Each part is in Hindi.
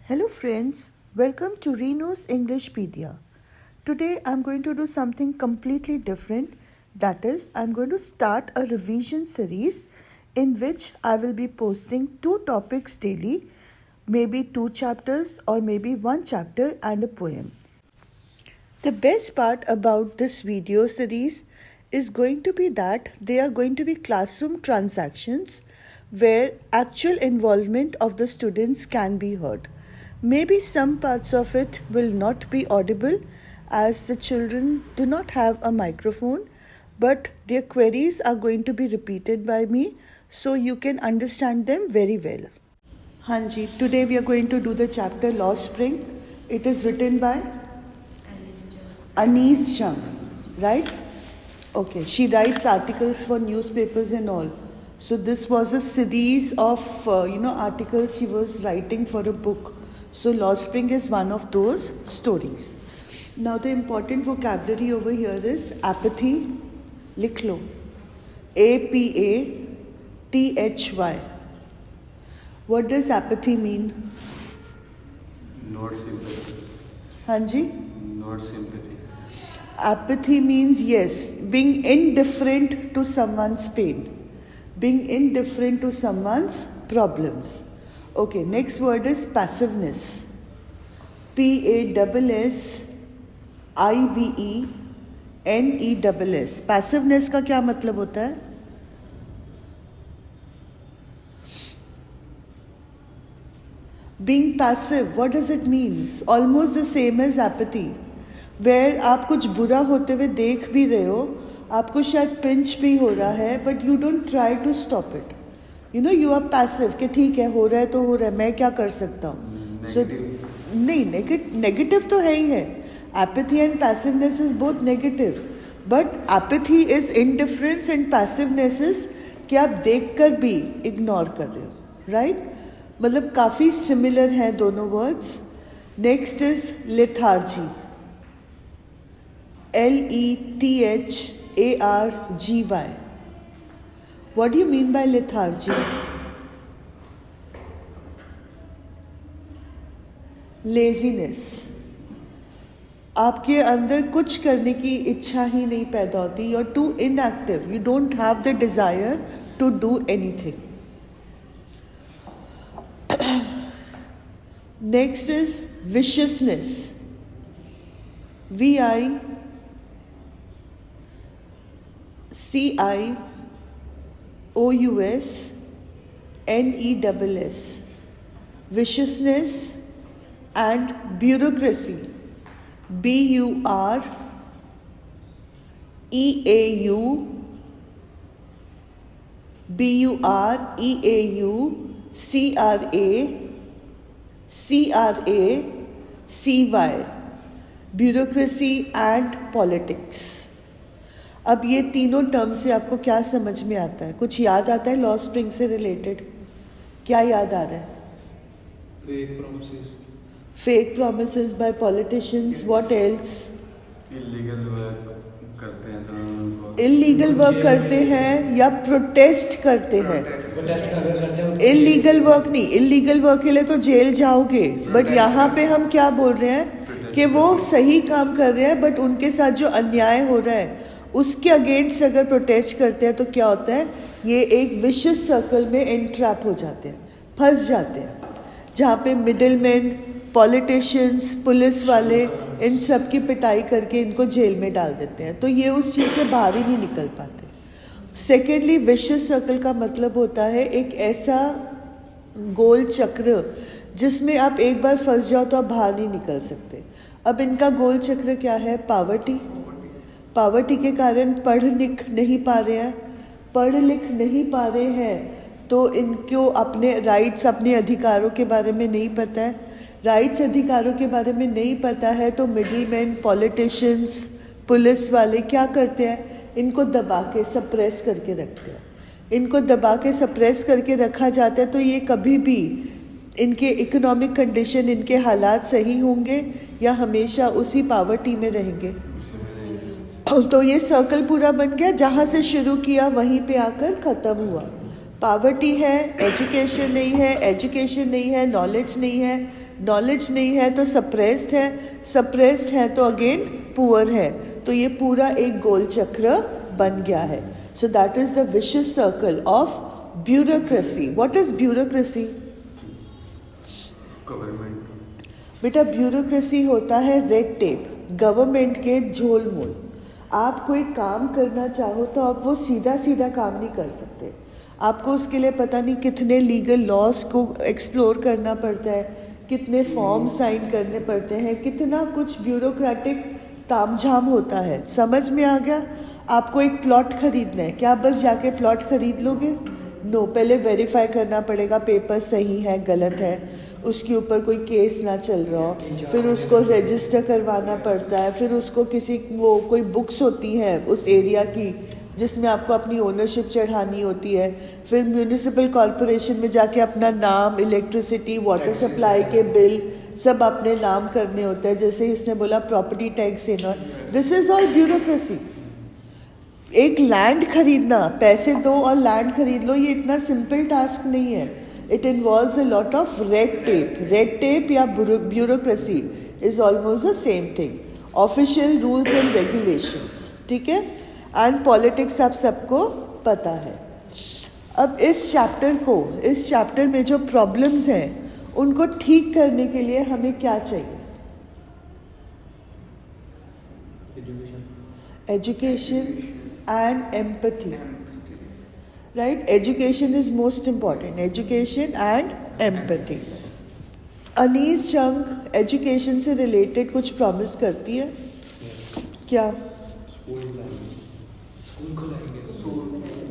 Hello friends, welcome to Reno's Englishpedia. Today I'm going to do something completely different. That is, I'm going to start a revision series in which I will be posting 2 topics daily, maybe 2 chapters or maybe 1 chapter and a poem. The best part about this video series is going to be that they are going to be classroom transactions where actual involvement of the students can be heard. Maybe some parts of it will not be audible as the children do not have a microphone, but their queries are going to be repeated by me so you can understand them very well. Hanji, today we are going to do the chapter Lost Spring. It is written by Anees Jung, right? Okay, she writes articles for newspapers and all. So this was a series of articles she was writing for a book. So Lost Spring is one of those stories. Now the important vocabulary over here is apathy. लिख लो. APATHY. What does apathy mean? Not sympathy. Hanji? Not sympathy. Apathy means yes, being indifferent to someone's pain, being indifferent to someone's problems. Okay, next word is passiveness. PASSIVENESS. Passiveness का क्या मतलब होता है? Being passive, what does it mean? It's almost the same as apathy. Where आप कुछ बुरा होते हुए देख भी रहे हो, आपको शायद पिंच भी हो रहा है, but you don't try to stop it. You are passive कि ठीक है, हो रहा है तो हो रहा है, मैं क्या कर सकता हूँ. So नहीं, negative तो है ही है. Apathy and passiveness is both negative. But apathy is indifference and passiveness is कि आप देख कर भी ignore कर रहे हो, right? मतलब काफ़ी similar हैं दोनों words. Next is lethargy. LETHARGY. What do you mean by lethargy? Laziness. आपके अंदर कुछ करने की इच्छा ही नहीं पैदा होती. You're too inactive. You don't have the desire to do anything. Next is viciousness. VICIOUSNESS. Viciousness and bureaucracy. BUREAUCRACY. Bureaucracy and politics. अब ये तीनों टर्म से आपको क्या समझ में आता है? कुछ याद आता है लॉस्ट स्प्रिंग से रिलेटेड? क्या याद आ रहा है? Fake promises by politicians. What else? Illegal work करते हैं या प्रोटेस्ट करते हैं. इलीगल वर्क नहीं, इलीगल वर्क के लिए तो जेल जाओगे. बट यहाँ पे हम क्या बोल रहे हैं कि वो सही काम कर रहे हैं, बट उनके साथ जो अन्याय हो रहा है उसके अगेंस्ट अगर प्रोटेस्ट करते हैं तो क्या होता है? ये एक विशियस सर्कल में एंट्रैप हो जाते हैं, फंस जाते हैं, जहाँ पे मिडिलमैन, पॉलिटिशियंस, पुलिस वाले इन सब की पिटाई करके इनको जेल में डाल देते हैं. तो ये उस चीज़ से बाहर ही नहीं निकल पाते. सेकेंडली, विशियस सर्कल का मतलब होता है एक ऐसा गोल चक्र जिसमें आप एक बार फंस जाओ तो आप बाहर नहीं निकल सकते. अब इनका गोल चक्र क्या है? पावर्टी के कारण पढ़ लिख नहीं पा रहे हैं तो इनको अपने राइट्स, अपने अधिकारों के बारे में नहीं पता है. राइट्स, अधिकारों के बारे में नहीं पता है तो मिडिलमैन, पॉलिटिशियंस, पुलिस वाले क्या करते हैं? इनको दबा के सप्रेस करके रखते हैं. इनको दबा के सप्रेस करके रखा जाता है तो ये कभी भी इनके इकोनॉमिक कंडीशन, इनके हालात सही होंगे या हमेशा उसी पावर्टी में रहेंगे. तो ये सर्कल पूरा बन गया. जहाँ से शुरू किया वहीं पे आकर ख़त्म हुआ. पावर्टी है, एजुकेशन नहीं है, नॉलेज नहीं है, नॉलेज नहीं है तो सप्रेस्ड है, सप्रेस्ड है तो अगेन पुअर है। तो ये पूरा एक गोल चक्र बन गया है। So that is the vicious circle of bureaucracy. What is bureaucracy? Government. बेटा ब्यूरोक्रेसी होता है रेड टेप, गवर्नमेंट के झोल मूल। आप कोई काम करना चाहो तो आप वो सीधा सीधा काम नहीं कर सकते, आपको उसके लिए पता नहीं कितने लीगल लॉज को एक्सप्लोर करना पड़ता है, कितने फॉर्म साइन करने पड़ते हैं, कितना कुछ ब्यूरोक्रेटिक तामझाम होता है। समझ में आ गया? आपको एक प्लॉट खरीदना है, क्या आप बस जाके प्लॉट खरीद लोगे? नो, पहले वेरीफाई करना पड़ेगा पेपर सही है गलत है, उसके ऊपर कोई केस ना चल रहा हो, फिर उसको रजिस्टर करवाना पड़ता है, फिर उसको किसी वो कोई बुक्स होती है उस एरिया की जिसमें आपको अपनी ओनरशिप चढ़ानी होती है, फिर म्यूनिसिपल कॉरपोरेशन में जाके अपना नाम, इलेक्ट्रिसिटी, वाटर सप्लाई के बिल सब अपने नाम करने होते हैं। जैसे इसने बोला property tax in, this is all bureaucracy. एक लैंड खरीदना, पैसे दो और लैंड खरीद लो, ये इतना सिंपल टास्क नहीं है। It involves a lot of red tape. Red tape या bureaucracy is almost the same thing. Official rules and regulations, ठीक है। एंड पॉलिटिक्स आप सबको पता है। अब इस चैप्टर में जो प्रॉब्लम्स हैं उनको ठीक करने के लिए हमें क्या चाहिए? Education and empathy, right? Education is most important. Education and empathy. Anees Jung education से रिलेटेड कुछ प्रॉमिस करती है क्या?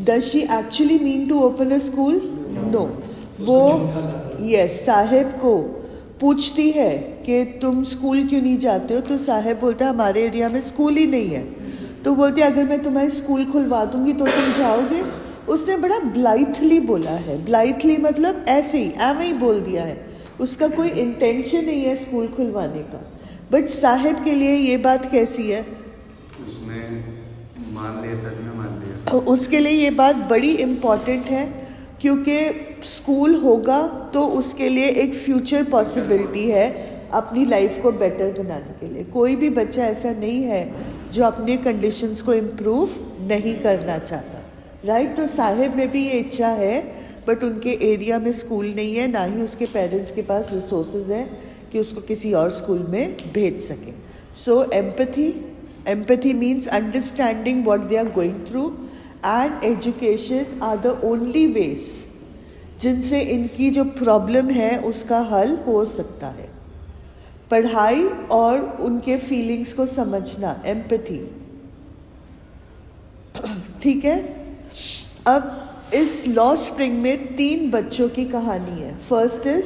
Does she actually mean to open a school? No. वो यस साहिब को पूछती है कि तुम स्कूल क्यों नहीं जाते हो, तो साहिब बोलता है हमारे एरिया में स्कूल ही नहीं है। तो बोलते अगर मैं तुम्हारी स्कूल खुलवा दूंगी तो तुम जाओगे? उसने बड़ा ब्लाइथली बोला है। ब्लाइथली मतलब ऐसे ही एवं ही बोल दिया है, उसका कोई इंटेंशन नहीं है स्कूल खुलवाने का। बट साहिब के लिए ये बात कैसी है? उसने मान लिया, सच में मान लिया। उसके लिए ये बात बड़ी इम्पॉर्टेंट है क्योंकि स्कूल होगा तो उसके लिए एक फ्यूचर पॉसिबिलिटी है अपनी लाइफ को बेटर बनाने के लिए। कोई भी बच्चा ऐसा नहीं है जो अपने कंडीशंस को इम्प्रूव नहीं करना चाहता, राइट? तो साहिब में भी ये इच्छा है बट उनके एरिया में स्कूल नहीं है, ना ही उसके पेरेंट्स के पास रिसोर्सेज हैं कि उसको किसी और स्कूल में भेज सकें। So empathy means understanding what they are going through, and education are the only ways जिनसे इनकी जो प्रॉब्लम है उसका हल हो सकता है। पढ़ाई और उनके फीलिंग्स को समझना, एम्पैथी, ठीक है। अब इस लॉ स्प्रिंग में 3 बच्चों की कहानी है। First is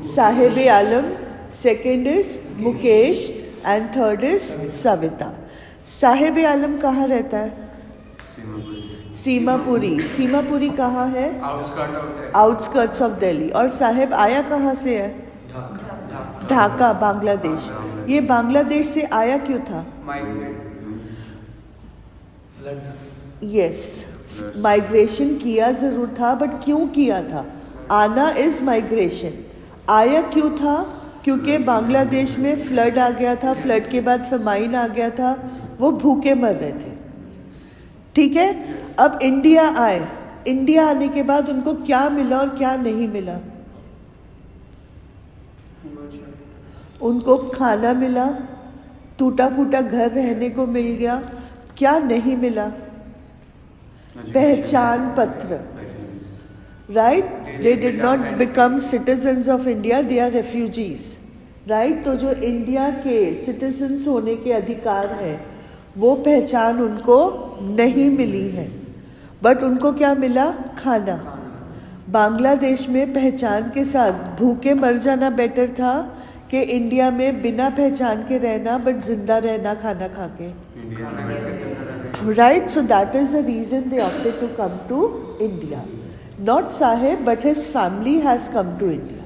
Saheb Alam, second is Mukesh and third is Savita. Saheb Alam कहाँ रहता है? सीमापुरी। सीमापुरी कहाँ है? Outskirts of Delhi. और साहिब आया कहाँ से है? ढाका, बांग्लादेश। ये बांग्लादेश से आया क्यों था? यस, माइग्रेशन किया ज़रूर था बट क्यों किया था? आना इज माइग्रेशन। आया क्यों था? क्योंकि बांग्लादेश में फ्लड आ गया था, फ्लड के बाद फमाइन आ गया था, वो भूखे मर रहे थे, ठीक है। अब इंडिया आए, इंडिया आने के बाद उनको क्या मिला और क्या नहीं मिला? उनको खाना मिला, टूटा फूटा घर रहने को मिल गया। क्या नहीं मिला? पहचान पत्र, right? They did not become citizens of India, they are refugees, right? तो जो इंडिया के सिटीजन्स होने के अधिकार है वो पहचान उनको नहीं मिली है, बट उनको क्या मिला? खाना। बांग्लादेश में पहचान के साथ भूखे मर जाना बेटर था कि इंडिया में बिना पहचान के रहना बट जिंदा रहना खाना खा के, right? So that is the reason they opted to come to India. Not Saheb but his family has come to India,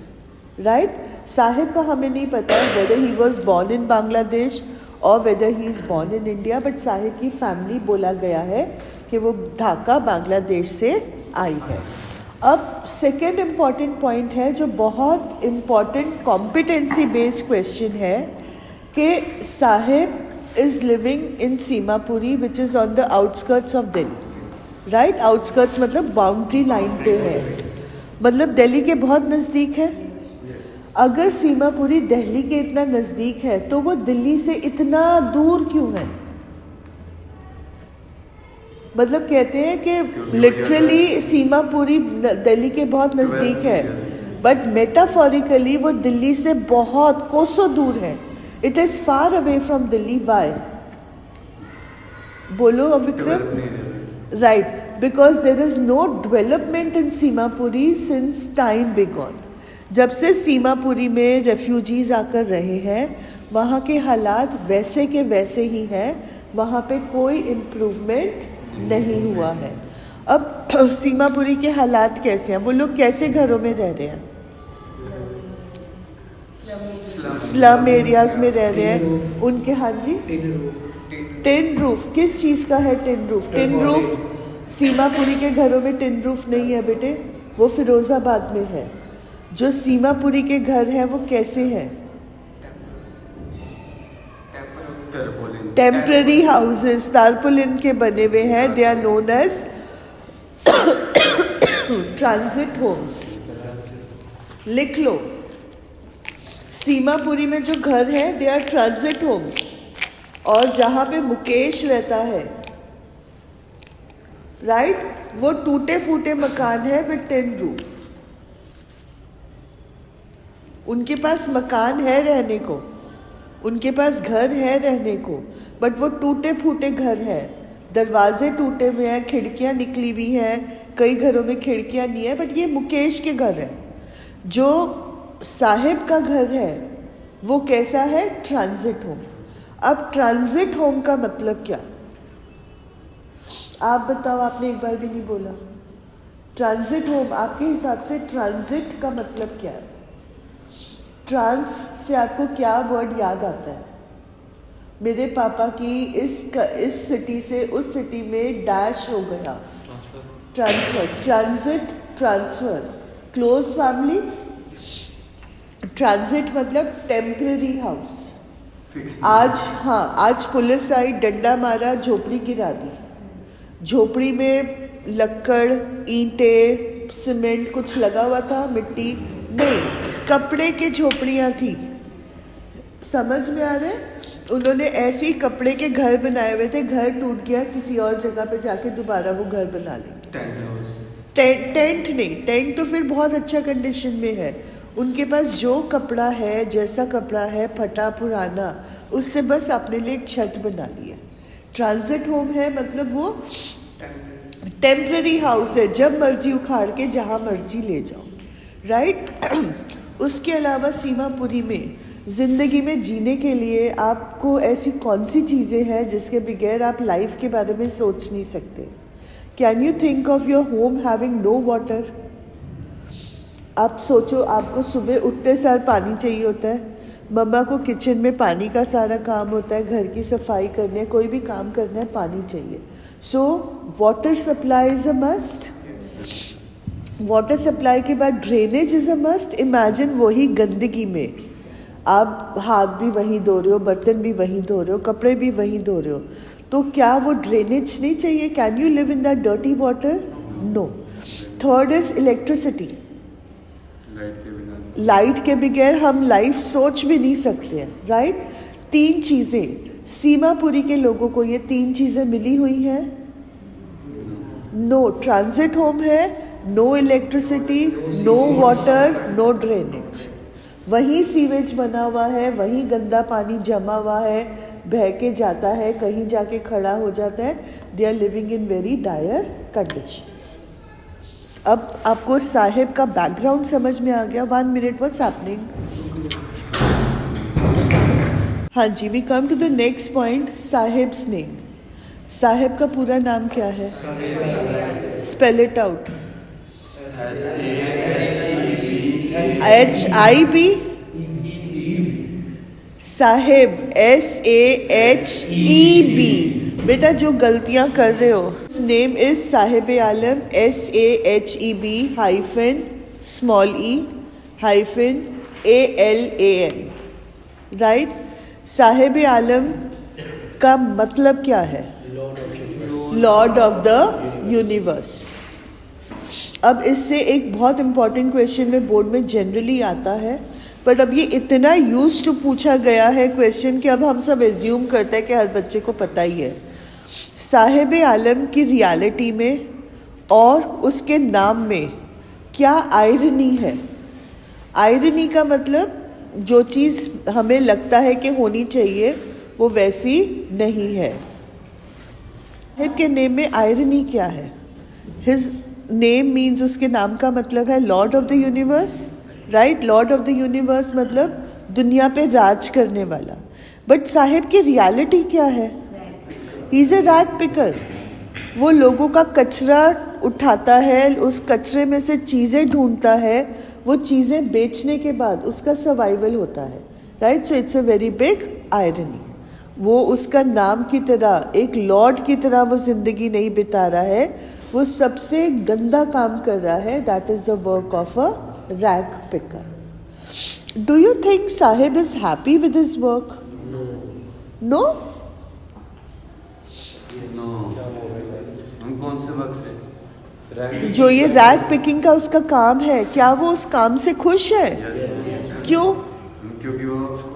right? Saheb का हमें नहीं पता है whether he was born in Bangladesh और whether he is born in India, but Saheb की फैमिली बोला गया है कि वो ढाका बांग्लादेश से आई है। अब सेकेंड इम्पॉर्टेंट पॉइंट है जो बहुत इम्पॉर्टेंट कॉम्पिटेंसी बेस्ड क्वेश्चन है कि Sahib is living in Seemapuri which is on the outskirts of Delhi, right? Outskirts मतलब बाउंड्री लाइन पे है, मतलब दिल्ली के बहुत नज़दीक है। अगर सीमापुरी दिल्ली के इतना नज़दीक है तो वो दिल्ली से इतना दूर क्यों है? मतलब कहते हैं कि लिटरली सीमापुरी दिल्ली के बहुत नज़दीक है, बट मेटाफोरिकली वो दिल्ली से बहुत कोसों दूर है। It is far away from Delhi. Why? बोलो Vikram. Right, because there is no development in Seemapuri since time bygone. जब से सीमापुरी में रेफ्यूजीज़ आकर रहे हैं वहाँ के हालात वैसे के वैसे ही हैं, वहाँ पे कोई इम्प्रूवमेंट नहीं हुआ है। अब सीमापुरी के हालात कैसे हैं? वो लोग कैसे घरों में रह रहे हैं? स्लम एरियाज़ में रह रहे हैं। उनके, हाँ जी, टिन रूफ। किस चीज़ का है tin roof? Tin roof Seemapuri के घरों में टिन रूफ नहीं है बेटे, वो फिरोज़ाबाद में है। जो सीमापुरी के घर हैं वो कैसे हैं? टेम्पररी हाउसेस, तारपुलिन के बने हुए हैं। They are known as transit homes. लिख लो, सीमापुरी में जो घर है दे आर ट्रांजिट होम्स। और जहाँ पे मुकेश रहता है, राइट, वो टूटे फूटे मकान है विद टिन रूफ। उनके पास मकान है रहने को, उनके पास घर है रहने को, बट वो टूटे फूटे घर है। दरवाजे टूटे हुए हैं, खिड़कियाँ निकली हुई हैं, कई घरों में खिड़कियाँ नहीं है। बट ये मुकेश के घर है। जो साहिब का घर है वो कैसा है? Transit home. अब ट्रांजिट होम का मतलब क्या? आप बताओ, आपने एक बार भी नहीं बोला। ट्रांजिट होम आपके हिसाब से ट्रांजिट का मतलब क्या है? ट्रांस से आपको क्या वर्ड याद आता है? मेरे पापा की इस सिटी से उस सिटी में डैश हो गया, transfer. Transit, transfer, close family. Transit मतलब टेम्पररी हाउस। आज, हाँ, आज पुलिस आई, डंडा मारा, झोपड़ी गिरा दी। झोपड़ी में लक्कड़, ईंटें, सीमेंट कुछ लगा हुआ था, मिट्टी नहीं, कपड़े के झोपड़ियाँ थी। समझ में आ रहा है? उन्होंने ऐसे ही कपड़े के घर बनाए हुए थे। घर टूट गया, किसी और जगह पे जाके दोबारा वो घर बना लेंगे। टेंट नहीं, टेंट तो फिर बहुत अच्छा कंडीशन में है। उनके पास जो कपड़ा है, जैसा कपड़ा है, फटा पुराना, उससे बस अपने लिए एक छत बना ली है। ट्रांजिट होम है मतलब वो टेम्पररी हाउस है, जब मर्जी उखाड़ के जहाँ मर्जी ले जाओ, राइट। उसके अलावा सीमापुरी में ज़िंदगी में जीने के लिए आपको ऐसी कौन सी चीज़ें हैं जिसके बगैर आप लाइफ के बारे में सोच नहीं सकते? Can you think of your home having no water? आप सोचो, आपको सुबह उठते सार पानी चाहिए होता है। मम्मा को किचन में पानी का सारा काम होता है, घर की सफाई करनी है, कोई भी काम करना है, पानी चाहिए। So water supply is a must. Water supply के बाद drainage is a must. Imagine वही गंदगी में आप हाथ भी वहीं धो रहे हो, बर्तन भी वहीं धो रहे हो, कपड़े भी वहीं धो रहे हो, तो क्या वो ड्रेनेज नहीं चाहिए? Can you live in that dirty water? No. Third is electricity. Light के बगैर हम लाइफ सोच भी नहीं सकते हैं, राइट। तीन चीज़ें सीमापुरी के लोगों को, ये तीन चीज़ें मिली हुई हैं। नो ट्रांजिट होम है, no electricity, no water, no drainage. वहीं सीवेज बना हुआ है, वहीं गंदा पानी जमा हुआ है, बह के जाता है, कहीं जाके खड़ा हो जाता है। They are living in very dire conditions. अब आपको साहिब का बैकग्राउंड समझ में आ गया। 1 मिनट, व्हाट्स हैपनिंग? हाँ जी, we come to the next point, Saheb's name. Saheb का पूरा नाम क्या है? Spell it out. HIB, Saheb SAHEB, बेटा जो गलतियां कर रहे हो, name is Saheb Alam, SAHEB hyphen small e hyphen ALAM, right. Saheb Alam का मतलब क्या है? Lord of the universe. अब इससे एक बहुत इंपॉर्टेंट क्वेश्चन में बोर्ड में जनरली आता है, बट अब ये इतना यूज टू पूछा गया है क्वेश्चन कि अब हम सब एज्यूम करते हैं कि हर बच्चे को पता ही है। साहिब आलम की रियलिटी में और उसके नाम में क्या आयरनी है? आयरनी का मतलब जो चीज़ हमें लगता है कि होनी चाहिए वो वैसी नहीं है। साहिब के नेम में आयरनी क्या है? हिज नेम मीन्स, उसके नाम का मतलब है lord of the universe, right. Lord of the universe मतलब दुनिया पे राज करने वाला। बट साहिब की रियलिटी क्या है? He is a rag picker. वो लोगों का कचरा उठाता है, उस कचरे में से चीज़ें ढूंढता है, वो चीज़ें बेचने के बाद उसका सर्वाइवल होता है, right. So it's a very big irony. वो उसका नाम की तरह, एक लॉर्ड की तरह वो ज़िंदगी नहीं बिता रहा है, वो सबसे गंदा काम कर रहा है। That is the work of a rag picker. Do you think Saheb is happy with his work? No. हम कौन से वक्त से? जो ये रैग पिकिंग का उसका काम है, क्या वो उस काम से खुश है? क्यों? क्योंकि वो उसको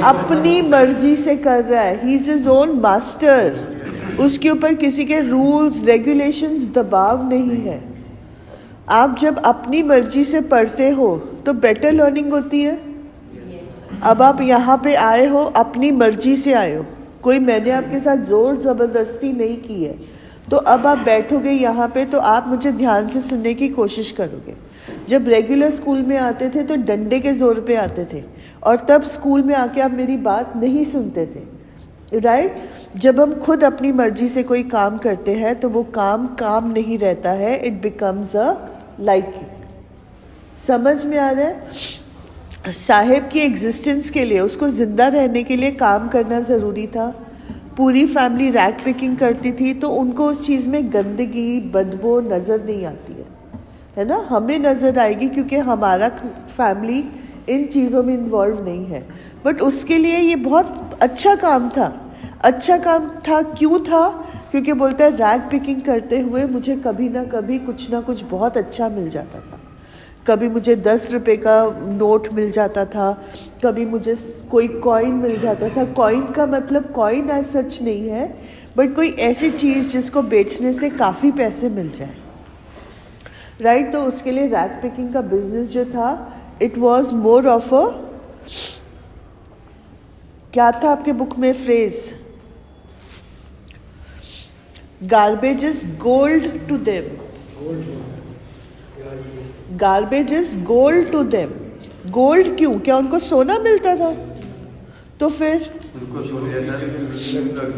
अपनी मर्जी से कर रहा है। He is his own master. उसके ऊपर किसी के रूल्स रेगुलेशंस दबाव नहीं है। आप जब अपनी मर्जी से पढ़ते हो तो बेटर लर्निंग होती है। अब आप यहाँ पे आए हो, अपनी मर्जी से आए हो, कोई मैंने आपके साथ ज़ोर ज़बरदस्ती नहीं की है। तो अब आप बैठोगे यहाँ पे तो आप मुझे ध्यान से सुनने की कोशिश करोगे। जब रेगुलर स्कूल में आते थे तो डंडे के ज़ोर पे आते थे, और तब स्कूल में आके आप मेरी बात नहीं सुनते थे, राइट। जब हम खुद अपनी मर्जी से कोई काम करते हैं तो वो काम नहीं रहता है, इट बिकम्स अ लाइकिंग। समझ में आ रहा है? साहिब की एग्जिस्टेंस के लिए, उसको ज़िंदा रहने के लिए काम करना ज़रूरी था। पूरी फैमिली रैग पिकिंग करती थी तो उनको उस चीज़ में गंदगी बदबू नज़र नहीं आती है ना। हमें नज़र आएगी क्योंकि हमारा फैमिली इन चीज़ों में इन्वॉल्व नहीं है। बट उसके लिए ये बहुत अच्छा काम था। अच्छा काम था क्यों था? क्योंकि बोलता है रैग पिकिंग करते हुए मुझे कभी ना कभी कुछ ना कुछ बहुत अच्छा मिल जाता था। कभी मुझे 10 रुपये का नोट मिल जाता था, कभी मुझे कोई कॉइन मिल जाता था। कॉइन का मतलब कॉइन एज सच नहीं है, बट कोई ऐसी चीज़ जिसको बेचने से काफ़ी पैसे मिल जाए, राइट। तो उसके लिए रैग पिकिंग का बिजनेस जो था, it was more of a, क्या था आपके बुक में phrase? Garbage is gold to them. Garbage is gold to them. Gold क्यों? क्या उनको सोना मिलता था? तो फिर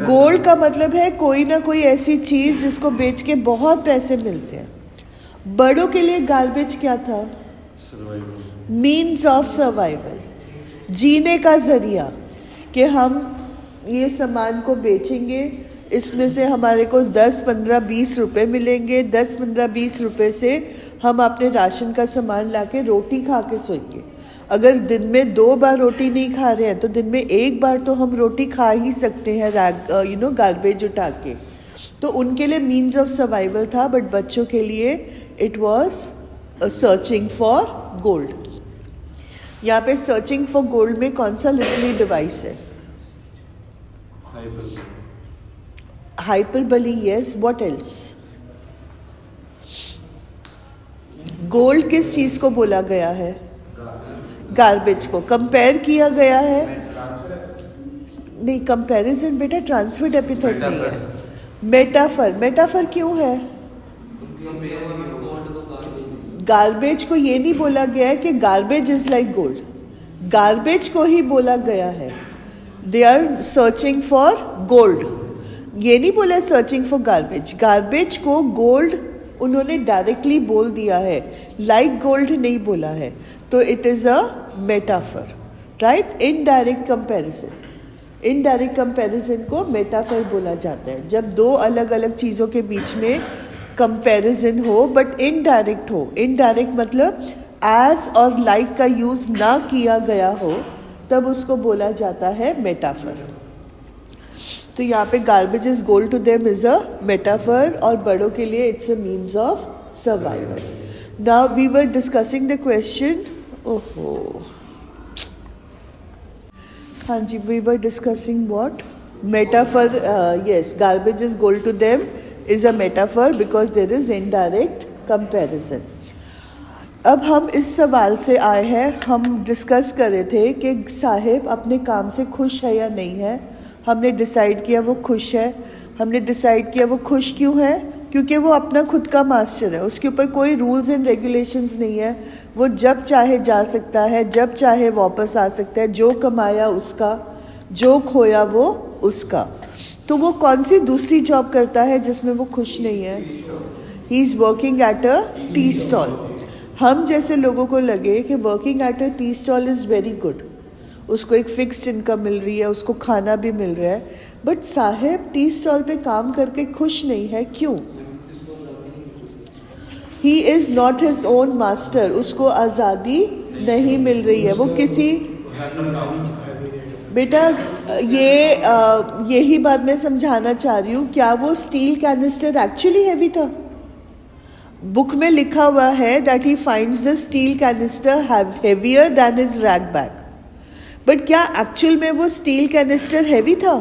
गोल्ड का मतलब है कोई ना कोई ऐसी चीज़ जिसको बेच के बहुत पैसे मिलते हैं। बड़ों के लिए गार्बेज क्या था? मीन्स ऑफ सर्वाइवल, जीने का ज़रिया, कि हम ये सामान को बेचेंगे, इसमें से हमारे को 10, 15, 20 रुपए मिलेंगे। 10, 15, 20 रुपए से हम अपने राशन का सामान लाके रोटी खा के सोएंगे। अगर दिन में 2 बार रोटी नहीं खा रहे हैं तो दिन में 1 बार तो हम रोटी खा ही सकते हैं गार्बेज उठा के। तो उनके लिए मीन्स ऑफ सर्वाइवल था, बट बच्चों के लिए it was searching for gold. यहाँ पे सर्चिंग फॉर गोल्ड में कौन सा लिटरेरी डिवाइस है? Hyperbole, yes. What else? Gold किस चीज़ को बोला गया है? गार्बेज को। कंपेयर किया गया है? नहीं, कंपैरिजन बेटा ट्रांसफर्ड एपिथेट नहीं है, मेटाफर। मेटाफर क्यों है? गार्बेज को ये नहीं बोला गया है कि garbage is like gold, garbage को ही बोला गया है they are searching for gold. ये नहीं बोला सर्चिंग फॉर गार्बेज। गार्बेज को गोल्ड उन्होंने डायरेक्टली बोल दिया है, लाइक गोल्ड नहीं बोला है। तो it is a metaphor, right? Indirect comparison. Indirect comparison को मेटाफर बोला जाता है। जब दो अलग अलग चीज़ों के बीच में कंपैरिजन हो बट इनडायरेक्ट हो, इनडायरेक्ट मतलब एज और लाइक का यूज़ ना किया गया हो, तब उसको बोला जाता है मेटाफर। तो यहाँ पे garbage is gold to them is a metaphor, और बड़ों के लिए it's a means of survival. Now we were discussing the question, ओहो हाँ जी, we were discussing what metaphor, yes, garbage is gold to them is a metaphor because there is indirect comparison. अब हम इस सवाल से आए हैं, हम डिस्कस कर रहे थे कि साहिब अपने काम से खुश है या नहीं है। हमने डिसाइड किया वो खुश है। हमने डिसाइड किया वो खुश क्यों है? क्योंकि वो अपना खुद का मास्टर है, उसके ऊपर कोई रूल्स एंड रेगुलेशंस नहीं है। वो जब चाहे जा सकता है, जब चाहे वापस आ सकता है, जो कमाया उसका, जो खोया वो उसका। तो वो कौन सी दूसरी जॉब करता है जिसमें वो खुश नहीं है? He is working at a tea stall. हम जैसे लोगों को लगे कि working at a tea stall is very good, उसको एक फिक्स्ड इनकम मिल रही है, उसको खाना भी मिल रहा है, बट साहेब टी स्टॉल पे काम करके खुश नहीं है। क्यों? He is not his own master, उसको आज़ादी नहीं मिल रही है। वो किसी, बेटा यही बात मैं समझाना चाह रही हूँ। क्या वो स्टील कैनिस्टर एक्चुअली हैवी था? बुक में लिखा हुआ है that he finds the steel canister heavier than his rag bag, but क्या एक्चुअल में वो स्टील कैनिस्टर हैवी था?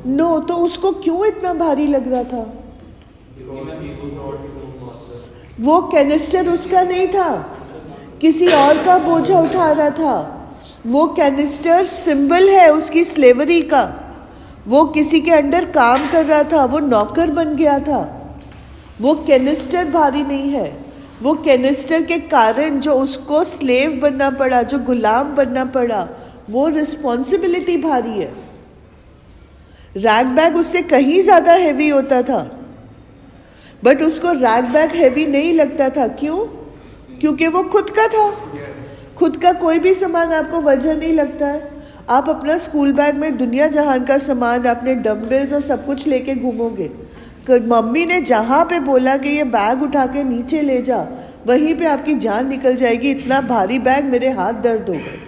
नो। तो उसको क्यों इतना भारी लग रहा था? वो कैनिस्टर उसका नहीं था, किसी और का बोझा उठा रहा था। वो कैनिस्टर सिंबल है उसकी स्लेवरी का। वो किसी के अंडर काम कर रहा था, वो नौकर बन गया था। वो कैनिस्टर भारी नहीं है। वो कैनिस्टर के कारण जो उसको स्लेव बनना पड़ा, जो गुलाम बनना पड़ा, वो रिस्पॉन्सिबिलिटी भारी है। रैग बैग उससे कहीं ज़्यादा हैवी होता था, बट उसको रैग बैग हैवी नहीं लगता था। क्यों? क्योंकि वो खुद का था। खुद का कोई भी सामान आपको वजह नहीं लगता है। आप अपना स्कूल बैग में दुनिया जहान का सामान, अपने डम्बल्स और सब कुछ लेके घूमोगे। मम्मी ने जहाँ पे बोला कि ये बैग उठा के नीचे ले जा, वहीं पे आपकी जान निकल जाएगी। इतना भारी बैग, मेरे हाथ दर्द हो गए।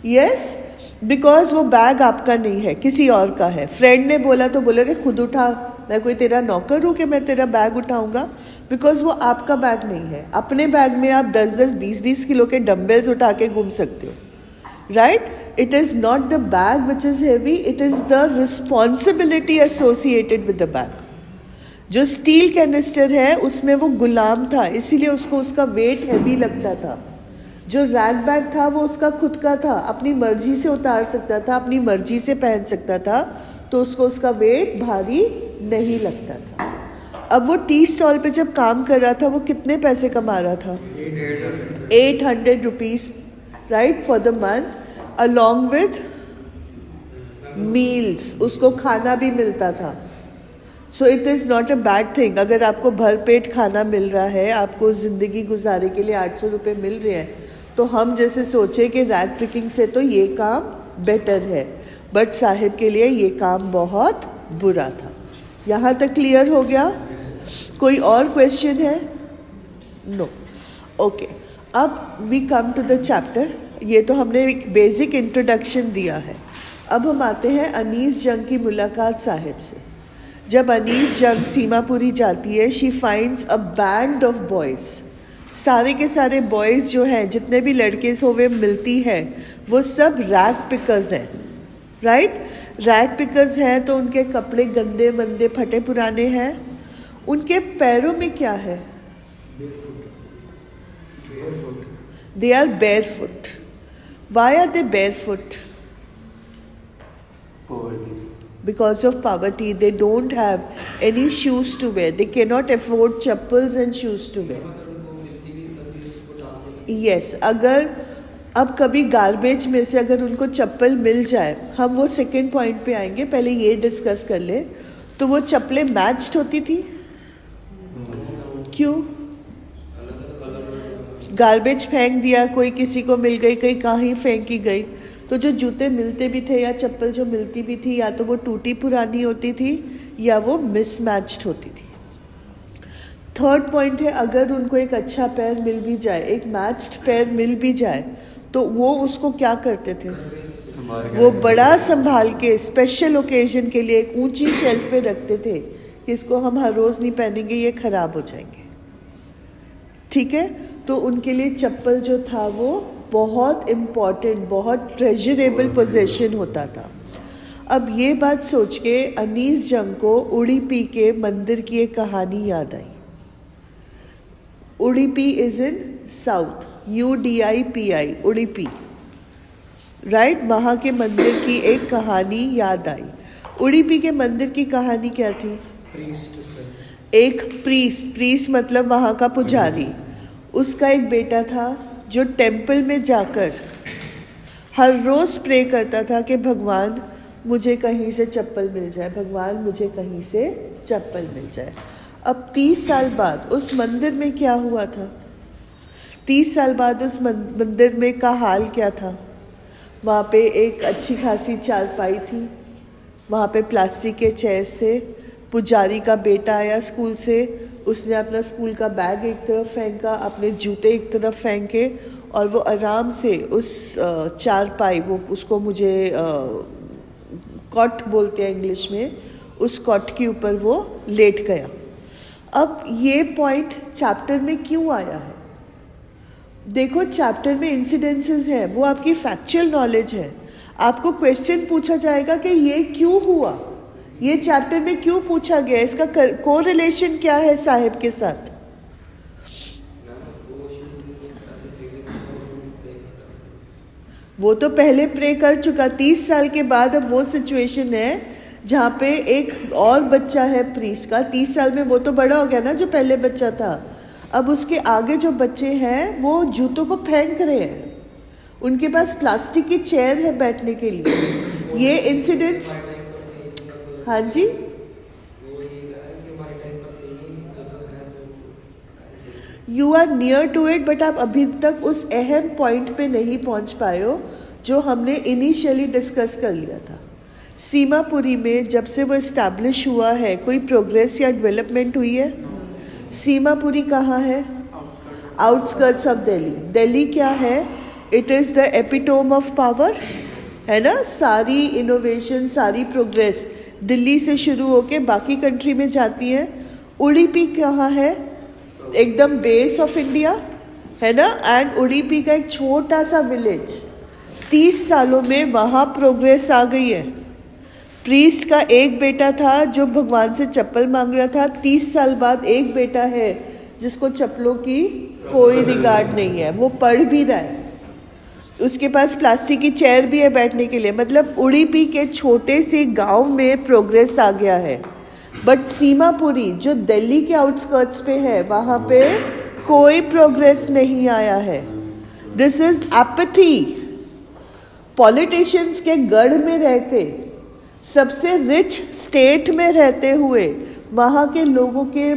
यस, बिकॉज वो बैग आपका नहीं है, किसी और का है। फ्रेंड ने बोला तो बोला कि खुद उठा, मैं कोई तेरा नौकर हूँ कि मैं तेरा बैग उठाऊंगा? बिकॉज वो आपका बैग नहीं है। अपने बैग में आप 10-10, 20-20 किलो के डम्बल्स उठा के घूम सकते हो, right? It is not the bag which is heavy, it is the responsibility associated with the bag. जो स्टील कैनिस्टर है उसमें वो गुलाम था, इसीलिए उसको उसका वेट हैवी लगता था। जो रैग बैग था वो उसका खुद का था, अपनी मर्जी से उतार सकता था, अपनी मर्जी से पहन सकता था, तो उसको उसका वेट भारी नहीं लगता था। अब वो टी स्टॉल पे जब काम कर रहा था, वो कितने पैसे कमा रहा था? 800 rupees, right, for the month, along with meals. उसको खाना भी मिलता था। So it is not a bad thing. अगर आपको भरपेट खाना मिल रहा है, आपको ज़िंदगी गुजारे के लिए 800 रुपये मिल रहे हैं, तो हम जैसे सोचे कि रैग पिकिंग से तो ये काम बेटर है, बट साहिब के लिए ये काम बहुत बुरा था। यहाँ तक क्लियर हो गया? कोई और क्वेश्चन है? नो। ओके, अब we come to the chapter. ये तो हमने एक बेसिक इंट्रोडक्शन दिया है। अब हम आते हैं अनीस जंग की मुलाकात साहिब से। जब अनीस जंग सीमापुरी जाती है, she finds a band of boys. सारे के सारे बॉयज़ जो हैं, जितने भी लड़के से वे मिलती है, वो सब रैग पिकर्स हैं, राइट? रैग पिकर्स हैं तो उनके कपड़े गंदे मंदे फटे पुराने हैं। उनके पैरों में क्या है? They are barefoot. Why are they barefoot? Because of poverty, they don't have any shoes to wear. They cannot afford chappals and shoes to wear. Yes, अगर अब कभी गार्बेज में से अगर उनको चप्पल मिल जाए, हम वो सेकेंड पॉइंट पे आएंगे, पहले ये डिस्कस कर ले, तो वो चप्पलें मैच्ड होती थी? क्यों? गार्बेज फेंक दिया, कोई किसी को मिल गई, कहीं कहीं फेंकी गई, तो जो जूते मिलते भी थे या चप्पल जो मिलती भी थी या तो वो टूटी पुरानी होती थी या वो मिसमैच्ड होती थी। थर्ड पॉइंट है, अगर उनको एक अच्छा पैर मिल भी जाए, एक मैच्ड पैर मिल भी जाए, तो वो उसको क्या करते थे, वो बड़ा संभाल के स्पेशल ओकेजन के लिए एक ऊंची शेल्फ पे रखते थे कि इसको हम हर रोज़ नहीं पहनेंगे, ये खराब हो जाएंगे। ठीक है, तो उनके लिए चप्पल जो था वो बहुत इम्पॉर्टेंट, बहुत ट्रेजरेबल पोजेशन होता था। अब ये बात सोच के अनीस जंग को उडुपी के मंदिर की एक कहानी याद आई। Udupi is in south, UDIPI, Udupi, right. वहाँ के मंदिर की एक कहानी याद आई। उडुपी के मंदिर की कहानी क्या थी? एक प्रीस्ट मतलब वहाँ का पुजारी, उसका एक बेटा था जो टेम्पल में जाकर हर रोज़ प्रे करता था कि भगवान मुझे कहीं से चप्पल मिल जाए, भगवान मुझे कहीं से चप्पल मिल जाए। अब 30 साल बाद उस मंदिर में क्या हुआ था? 30 साल बाद उस मंदिर में का हाल क्या था? वहाँ पे एक अच्छी खासी चारपाई थी, वहाँ पे प्लास्टिक के चेयर से पुजारी का बेटा आया स्कूल से, उसने अपना स्कूल का बैग एक तरफ फेंका, अपने जूते एक तरफ फेंके और वो आराम से उस चारपाई, वो उसको मुझे कॉट बोलते हैं इंग्लिश में, उस कॉट के ऊपर वो लेट गया। अब ये पॉइंट चैप्टर में क्यों आया है? देखो, चैप्टर में इंसिडेंसेस हैं, वो आपकी फैक्चुअल नॉलेज है। आपको क्वेश्चन पूछा जाएगा कि ये क्यों हुआ, ये चैप्टर में क्यों पूछा गया, इसका कोरिलेशन क्या है साहिब के साथ। वो तो पहले प्रे कर चुका, 30 साल के बाद अब वो सिचुएशन है जहाँ पे एक और बच्चा है प्रीस्ट का, 30 साल में वो तो बड़ा हो गया ना जो पहले बच्चा था। अब उसके आगे जो बच्चे हैं वो जूतों को फेंक रहे हैं, उनके पास प्लास्टिक की चेयर है बैठने के लिए। ये इंसिडेंट्स, हाँ जी, you are near to it, but आप अभी तक उस अहम पॉइंट पे नहीं पहुंच पाए हो जो हमने इनिशियली डिस्कस कर लिया था। सीमापुरी में जब से वो इस्टेब्लिश हुआ है, कोई प्रोग्रेस या डेवलपमेंट हुई है? सीमापुरी कहाँ है? Outskirts of Delhi. दिल्ली क्या है? It is the epitome of power, है ना। सारी इनोवेशन, सारी प्रोग्रेस दिल्ली से शुरू होके बाकी कंट्री में जाती है। उडुपी कहाँ है? एकदम बेस ऑफ इंडिया, है ना। एंड उडुपी का एक छोटा सा विलेज, 30 सालों में वहाँ प्रोग्रेस आ गई है। प्रीस्ट का एक बेटा था जो भगवान से चप्पल मांग रहा था, 30 साल बाद एक बेटा है जिसको चप्पलों की कोई रिगार्ड नहीं है, वो पढ़ भी रहा है, उसके पास प्लास्टिक की चेयर भी है बैठने के लिए। मतलब उडुपी के छोटे से गांव में प्रोग्रेस आ गया है। बट सीमापुरी जो दिल्ली के आउटस्कर्ट्स पे है, वहाँ पे कोई प्रोग्रेस नहीं आया है। This is apathy. पॉलिटिशियंस के गढ़ में रह के, सबसे रिच स्टेट में रहते हुए, वहाँ के लोगों के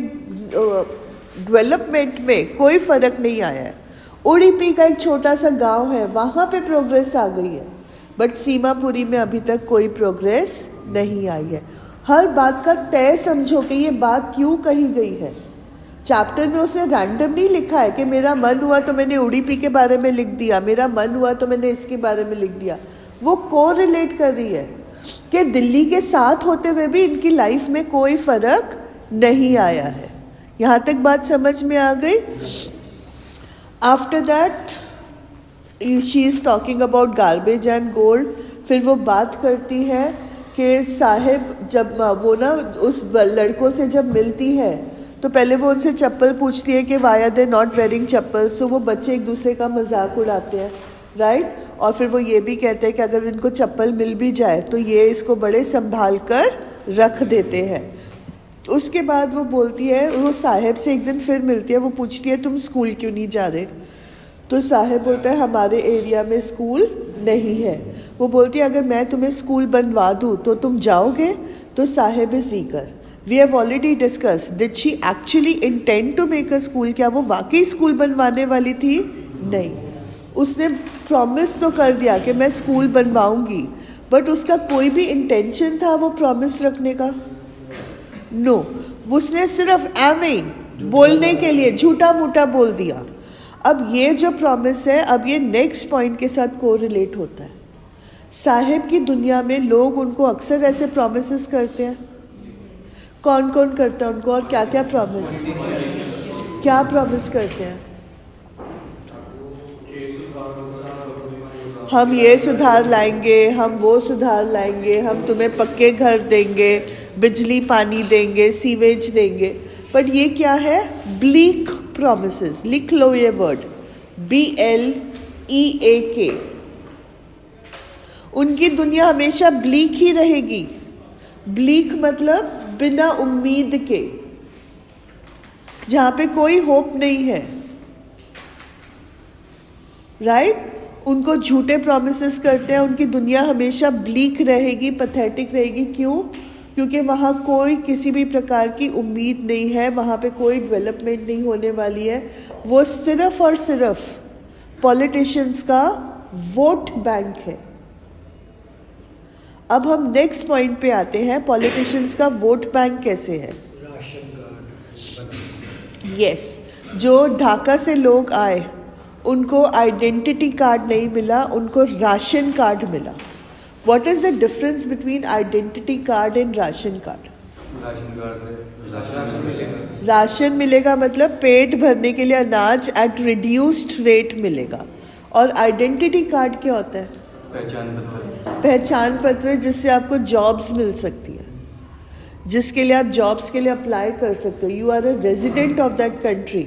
डेवलपमेंट में कोई फ़र्क नहीं आया है। उडुपी का एक छोटा सा गांव है, वहाँ पे प्रोग्रेस आ गई है, बट सीमापुरी में अभी तक कोई प्रोग्रेस नहीं आई है। हर बात का तय समझो कि ये बात क्यों कही गई है। चैप्टर में उसे रैंडम नहीं लिखा है कि मेरा मन हुआ तो मैंने उडुपी के बारे में लिख दिया, मेरा मन हुआ तो मैंने इसके बारे में लिख दिया। वो कोरिलेट कर रही है कि दिल्ली के साथ होते हुए भी इनकी लाइफ में कोई फ़र्क नहीं आया है। यहाँ तक बात समझ में आ गई। After that she is talking about garbage and gold. फिर वो बात करती है कि साहिब जब वो ना उस लड़कों से जब मिलती है तो पहले वो उनसे चप्पल पूछती है कि why are they not wearing chappals. तो वो बच्चे एक दूसरे का मजाक उड़ाते हैं, राइट। और फिर वो ये भी कहते हैं कि अगर इनको चप्पल मिल भी जाए तो ये इसको बड़े संभाल कर रख देते हैं। उसके बाद वो बोलती है, वो साहिब से एक दिन फिर मिलती है, वो पूछती है तुम स्कूल क्यों नहीं जा रहे? तो साहिब बोलता है हमारे एरिया में स्कूल नहीं है। वो बोलती है अगर मैं तुम्हें स्कूल बनवा दूँ तो तुम जाओगे? तो Saheb is eager. We have already discuss, did she actually intend to make a school? क्या वो वाकई स्कूल बनवाने वाली थी? नहीं। उसने प्रॉमिस तो कर दिया कि मैं स्कूल बनवाऊंगी, बट उसका कोई भी इंटेंशन था वो प्रॉमिस रखने का? नो, उसने सिर्फ एवे बोलने के लिए झूठा मूठा बोल दिया। अब ये जो प्रॉमिस है, अब ये नेक्स्ट पॉइंट के साथ कोरिलेट होता है। साहिब की दुनिया में लोग उनको अक्सर ऐसे प्रॉमिसेस करते हैं। कौन कौन करता है उनको, और क्या क्या प्रॉमिस करते हैं? हम ये सुधार लाएंगे, हम वो सुधार लाएंगे, हम तुम्हें पक्के घर देंगे, बिजली पानी देंगे, सीवेज देंगे। बट ये क्या है? Bleak promises. लिख लो ये वर्ड, BLEAK। उनकी दुनिया हमेशा ब्लीक ही रहेगी। ब्लीक मतलब बिना उम्मीद के, जहाँ पे कोई होप नहीं है, राइट? उनको झूठे प्रॉमिसेस करते हैं, उनकी दुनिया हमेशा ब्लीक रहेगी, पैथेटिक रहेगी। क्यों? क्योंकि वहाँ कोई किसी भी प्रकार की उम्मीद नहीं है, वहाँ पे कोई डेवलपमेंट नहीं होने वाली है। वो सिर्फ और सिर्फ पॉलिटिशियंस का वोट बैंक है। अब हम नेक्स्ट पॉइंट पे आते हैं, पॉलिटिशियंस का वोट बैंक कैसे है? यस, जो ढाका से लोग आए उनको आइडेंटिटी कार्ड नहीं मिला, उनको राशन कार्ड मिला। What is the difference between identity card and ration card? Ration card से राशन मिलेगा। राशन मिलेगा मतलब पेट भरने के लिए अनाज एट रिड्यूस्ड रेट मिलेगा। और आइडेंटिटी कार्ड क्या होता है? पहचान पत्र। पहचान पत्र, जिससे आपको जॉब्स मिल सकती है, जिसके लिए आप जॉब्स के लिए अप्लाई कर सकते हो। You are a resident of that country,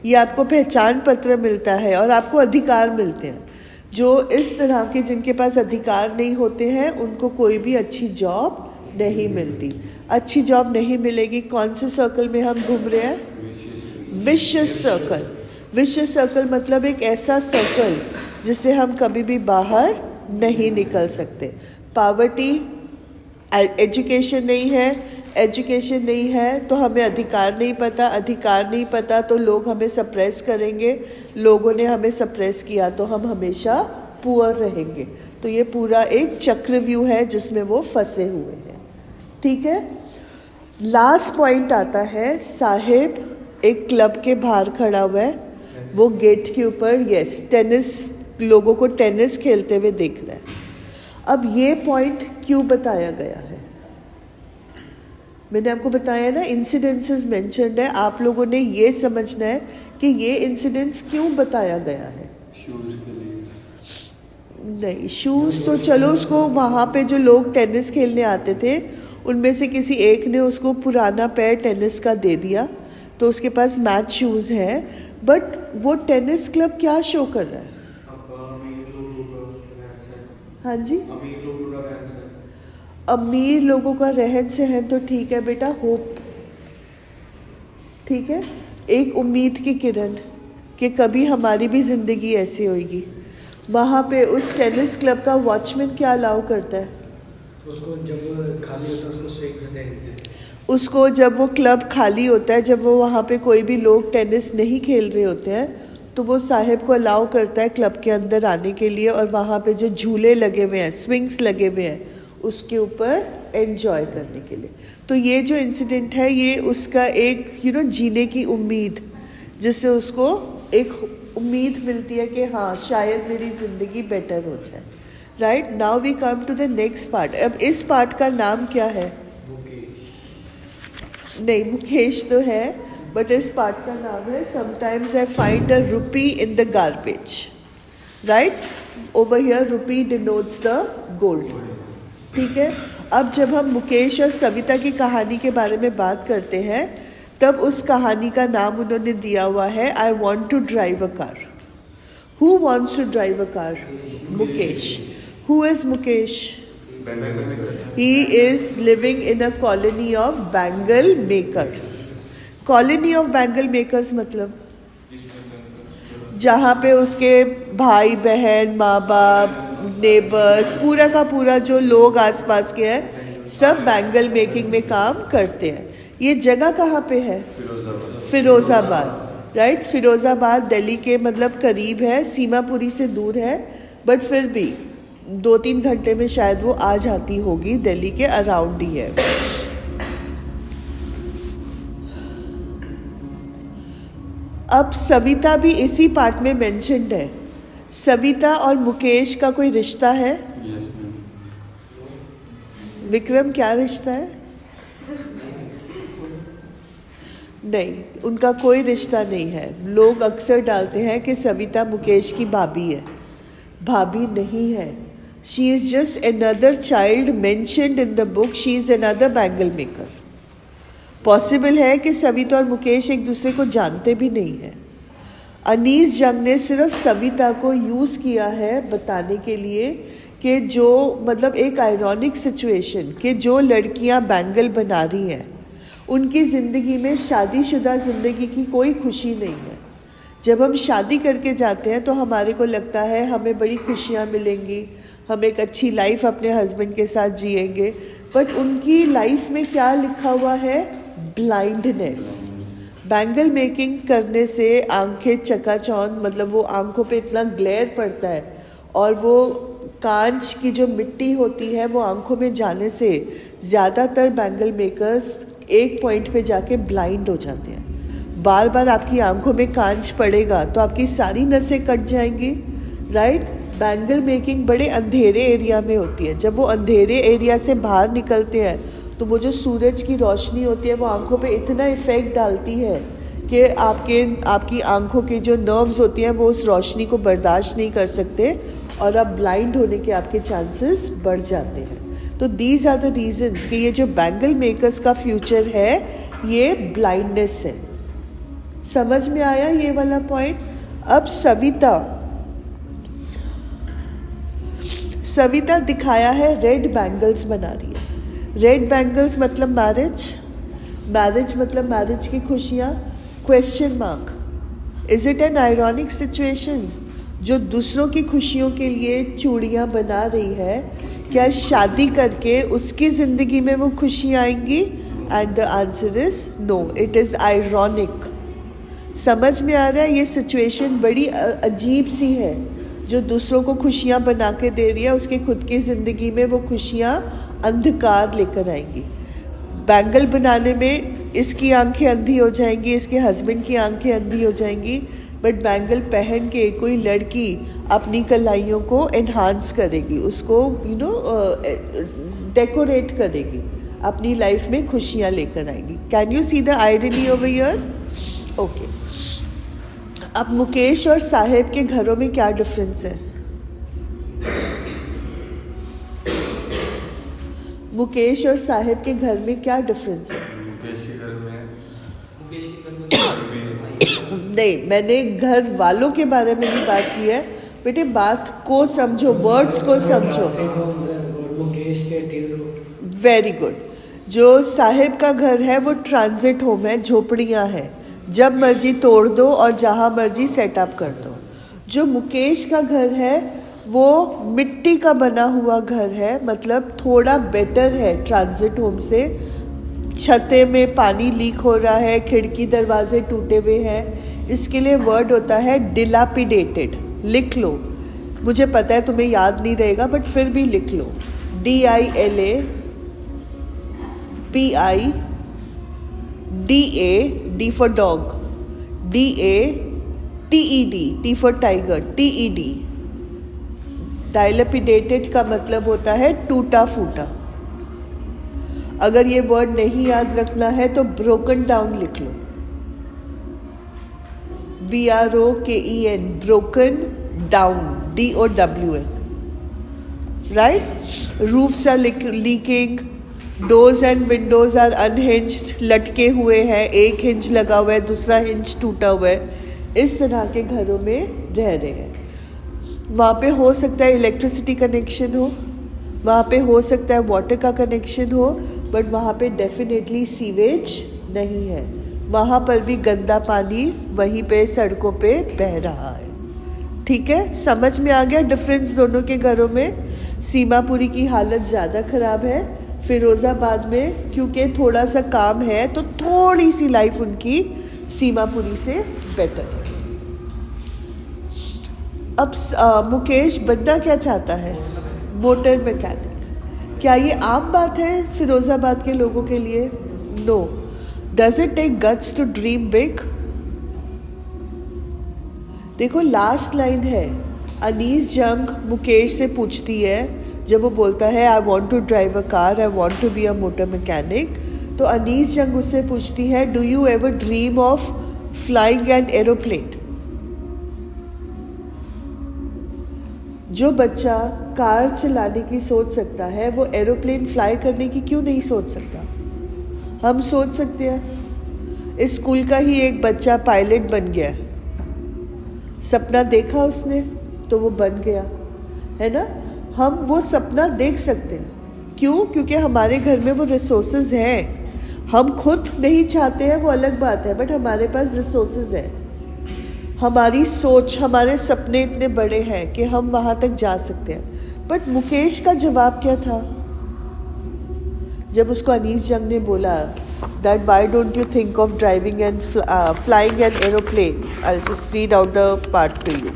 ये आपको पहचान पत्र मिलता है और आपको अधिकार मिलते हैं। जो इस तरह के जिनके पास अधिकार नहीं होते हैं उनको कोई भी अच्छी जॉब नहीं मिलती। अच्छी जॉब नहीं मिलेगी। कौन से सर्कल में हम घूम रहे हैं? Vicious circle. विशियस सर्कल मतलब एक ऐसा सर्कल जिससे हम कभी भी बाहर नहीं निकल सकते। पावर्टी, एजुकेशन नहीं है, एजुकेशन नहीं है तो हमें अधिकार नहीं पता, अधिकार नहीं पता तो लोग हमें सप्रेस करेंगे, लोगों ने हमें सप्रेस किया तो हम हमेशा पुअर रहेंगे। तो ये पूरा एक चक्रव्यूह है जिसमें वो फंसे हुए हैं। ठीक है, लास्ट पॉइंट आता है, साहिब एक क्लब के बाहर खड़ा हुआ है, वो गेट के ऊपर यस टेनिस, लोगों को टेनिस खेलते हुए देख रहा है। अब ये पॉइंट क्यों बताया गया है? मैंने आपको बताया ना, इंसिडेंसेस मेंशन्ड है, आप लोगों ने ये समझना है कि ये इंसिडेंट्स क्यों बताया गया है। शूज के लिए नहीं, शूज़ तो चलो, उसको वहाँ पे जो लोग टेनिस खेलने आते थे उनमें से किसी एक ने उसको पुराना पैर टेनिस का दे दिया तो उसके पास मैच शूज़ हैं। बट वो टेनिस क्लब क्या शो कर रहा है? हाँ जी, अमीर लोगों का रहन सहन तो ठीक है बेटा, होप ठीक है, एक उम्मीद की किरण कि कभी हमारी भी ज़िंदगी ऐसी होगी। वहाँ पे उस टेनिस क्लब का वॉचमैन क्या अलाउ करता है? उसको जब खाली होता है उसको स्विंग्स देते हैं। उसको जब वो क्लब खाली होता है, जब वो वहाँ पे कोई भी लोग टेनिस नहीं खेल रहे होते हैं तो वो साहिब को अलाउ करता है क्लब के अंदर आने के लिए, और वहाँ पे जो झूले लगे हुए हैं, स्विंग्स लगे हुए हैं, उसके ऊपर एंजॉय करने के लिए। तो ये जो इंसिडेंट है ये उसका एक जीने की उम्मीद, जिससे उसको एक उम्मीद मिलती है कि हाँ शायद मेरी ज़िंदगी बेटर हो जाए। Right, now we come to the next part. अब इस पार्ट का नाम क्या है? नहीं, मुकेश तो है, बट इस पार्ट का नाम है sometimes I find a rupee in the garbage. Right, over here rupee denotes the gold. ठीक है, अब जब हम मुकेश और सविता की कहानी के बारे में बात करते हैं तब उस कहानी का नाम उन्होंने दिया हुआ है I want to drive a car. Who wants to drive a car? Mukesh. Who is Mukesh? He is living in a colony of bangle makers. Colony of bangle makers मतलब जहाँ पे उसके भाई बहन, माँ बाप, नेबर्स, पूरा का पूरा जो लोग आसपास के हैं सब बैंगल मेकिंग में काम करते हैं। ये जगह कहाँ पे है? फिरोजाबाद। फिरोज़ाबाद। राइट। फिरोज़ाबाद दिल्ली के मतलब करीब है, सीमापुरी से दूर है, बट फिर भी 2-3 घंटे में शायद वो आ जाती होगी, दिल्ली के अराउंड ही है। अब सविता भी इसी पार्ट में मेंशन्ड है। सविता और मुकेश का कोई रिश्ता है? Yes ma'am. विक्रम, क्या रिश्ता है? नहीं, उनका कोई रिश्ता नहीं है। लोग अक्सर डालते हैं कि सविता मुकेश की भाभी है। भाभी नहीं है। She is just another child mentioned in the book. She is another bangle maker. Possible है कि सविता और मुकेश एक दूसरे को जानते भी नहीं हैं। अनीस जंग ने सिर्फ सविता को यूज़ किया है बताने के लिए कि जो मतलब एक आयरॉनिक सिचुएशन कि जो लड़कियां बैंगल बना रही हैं उनकी ज़िंदगी में शादीशुदा ज़िंदगी की कोई खुशी नहीं है। जब हम शादी करके जाते हैं तो हमारे को लगता है हमें बड़ी खुशियाँ मिलेंगी, हम एक अच्छी लाइफ अपने हस्बैंड के साथ जिएंगे, बट उनकी लाइफ में क्या लिखा हुआ है? ब्लाइंडनेस। बैंगल मेकिंग करने से आंखें चकाचौंध, मतलब वो आंखों पे इतना ग्लेयर पड़ता है और वो कांच की जो मिट्टी होती है वो आंखों में जाने से ज़्यादातर बैंगल मेकर्स एक पॉइंट पे जाके ब्लाइंड हो जाते हैं। बार बार आपकी आंखों में कांच पड़ेगा तो आपकी सारी नसें कट जाएंगी, राइट। बैंगल मेकिंग बड़े अंधेरे एरिया में होती है। जब वो अंधेरे एरिया से बाहर निकलते हैं तो वो जो सूरज की रोशनी होती है वो आंखों पे इतना इफ़ेक्ट डालती है कि आपकी आंखों के जो नर्व्स होती हैं वो उस रोशनी को बर्दाश्त नहीं कर सकते और आप ब्लाइंड होने के आपके चांसेस बढ़ जाते हैं। तो दीज आर द रीजंस कि ये जो बैंगल मेकर्स का फ्यूचर है ये ब्लाइंडनेस है। समझ में आया ये वाला पॉइंट? अब सविता दिखाया है रेड बैंगल्स बना रही है। रेड बैंगल्स मतलब मैरिज मतलब मैरिज की खुशियाँ? Question mark. Is it an ironic situation? जो दूसरों की खुशियों के लिए चूड़ियाँ बना रही है, क्या शादी करके उसकी ज़िंदगी में वो खुशी आएंगी? And the answer is no, it is ironic. समझ में आ रहा है? ये सिचुएशन बड़ी अजीब सी है। जो दूसरों को खुशियाँ बना के दे रही है उसकी खुद की ज़िंदगी में वो खुशियाँ अंधकार लेकर आएंगी। बैंगल बनाने में इसकी आंखें अंधी हो जाएंगी, इसके हस्बैंड की आंखें अंधी हो जाएंगी, बट बैंगल पहन के कोई लड़की अपनी कलाइयों को एनहांस करेगी, उसको डेकोरेट करेगी, अपनी लाइफ में खुशियाँ लेकर आएगी। Can you see the irony over here? Okay. अब मुकेश और साहेब के घरों में क्या डिफरेंस है? मुकेश और साहेब के घर में क्या डिफरेंस है? मुकेश के घर में नहीं, मैंने घर वालों के बारे में भी बात की है। बेटे बात को समझो, वर्ड्स को समझो। मुकेश के टिन रूफ। Very good. जो साहेब का घर है वो ट्रांजिट होम है, झोपड़ियाँ हैं, जब मर्जी तोड़ दो और जहाँ मर्जी सेटअप कर दो। जो मुकेश का घर है वो मिट्टी का बना हुआ घर है, मतलब थोड़ा बेटर है ट्रांजिट होम से। छते में पानी लीक हो रहा है, खिड़की दरवाजे टूटे हुए हैं, इसके लिए वर्ड होता है डिलापिडेटेड। लिख लो, मुझे पता है तुम्हें याद नहीं रहेगा बट फिर भी लिख लो। DILAPIDA, D for dog, DATED, T for tiger, TED। डायलपिडेटेड का मतलब होता है टूटा फूटा। अगर ये वर्ड नहीं याद रखना है तो ब्रोकन डाउन लिख लो, BROKEN, broken down, DOWN, right. Roofs are leaking, doors and windows are unhinged, लटके हुए हैं, एक हिंज लगा हुआ है, दूसरा हिंज टूटा हुआ है, इस तरह के घरों में रह रहे हैं। वहाँ पे हो सकता है इलेक्ट्रिसिटी कनेक्शन हो, वहाँ पे हो सकता है वाटर का कनेक्शन हो, बट वहाँ पे डेफिनेटली सीवेज नहीं है। वहाँ पर भी गंदा पानी वहीं पे सड़कों पे बह रहा है। ठीक है, समझ में आ गया डिफरेंस दोनों के घरों में? सीमापुरी की हालत ज़्यादा ख़राब है, फिरोज़ाबाद में क्योंकि थोड़ा सा काम है तो थोड़ी सी लाइफ उनकी सीमापुरी से बेटर है। अब मुकेश बनना क्या चाहता है? Motor mechanic. क्या ये आम बात है फिरोज़ाबाद के लोगों के लिए? No. Does it take guts to dream big? देखो लास्ट लाइन है, अनीस जंग मुकेश से पूछती है, जब वो बोलता है I want to drive a car, I want to be a motor mechanic, तो अनीस जंग उससे पूछती है do you ever dream of flying an aeroplane? जो बच्चा कार चलाने की सोच सकता है वो एरोप्लेन फ्लाई करने की क्यों नहीं सोच सकता? हम सोच सकते हैं। इस स्कूल का ही एक बच्चा पायलट बन गया, सपना देखा उसने तो वो बन गया, है ना। हम वो सपना देख सकते हैं। क्यों? क्योंकि हमारे घर में वो रिसोर्सेज हैं। हम खुद नहीं चाहते हैं वो अलग बात है, बट हमारे पास रिसोर्सेज है। हमारी सोच, हमारे सपने इतने बड़े हैं कि हम वहाँ तक जा सकते हैं। बट मुकेश का जवाब क्या था जब उसको अनीस जंग ने बोला that why don't you think of driving and flying an aeroplane? I'll just read out the part to you.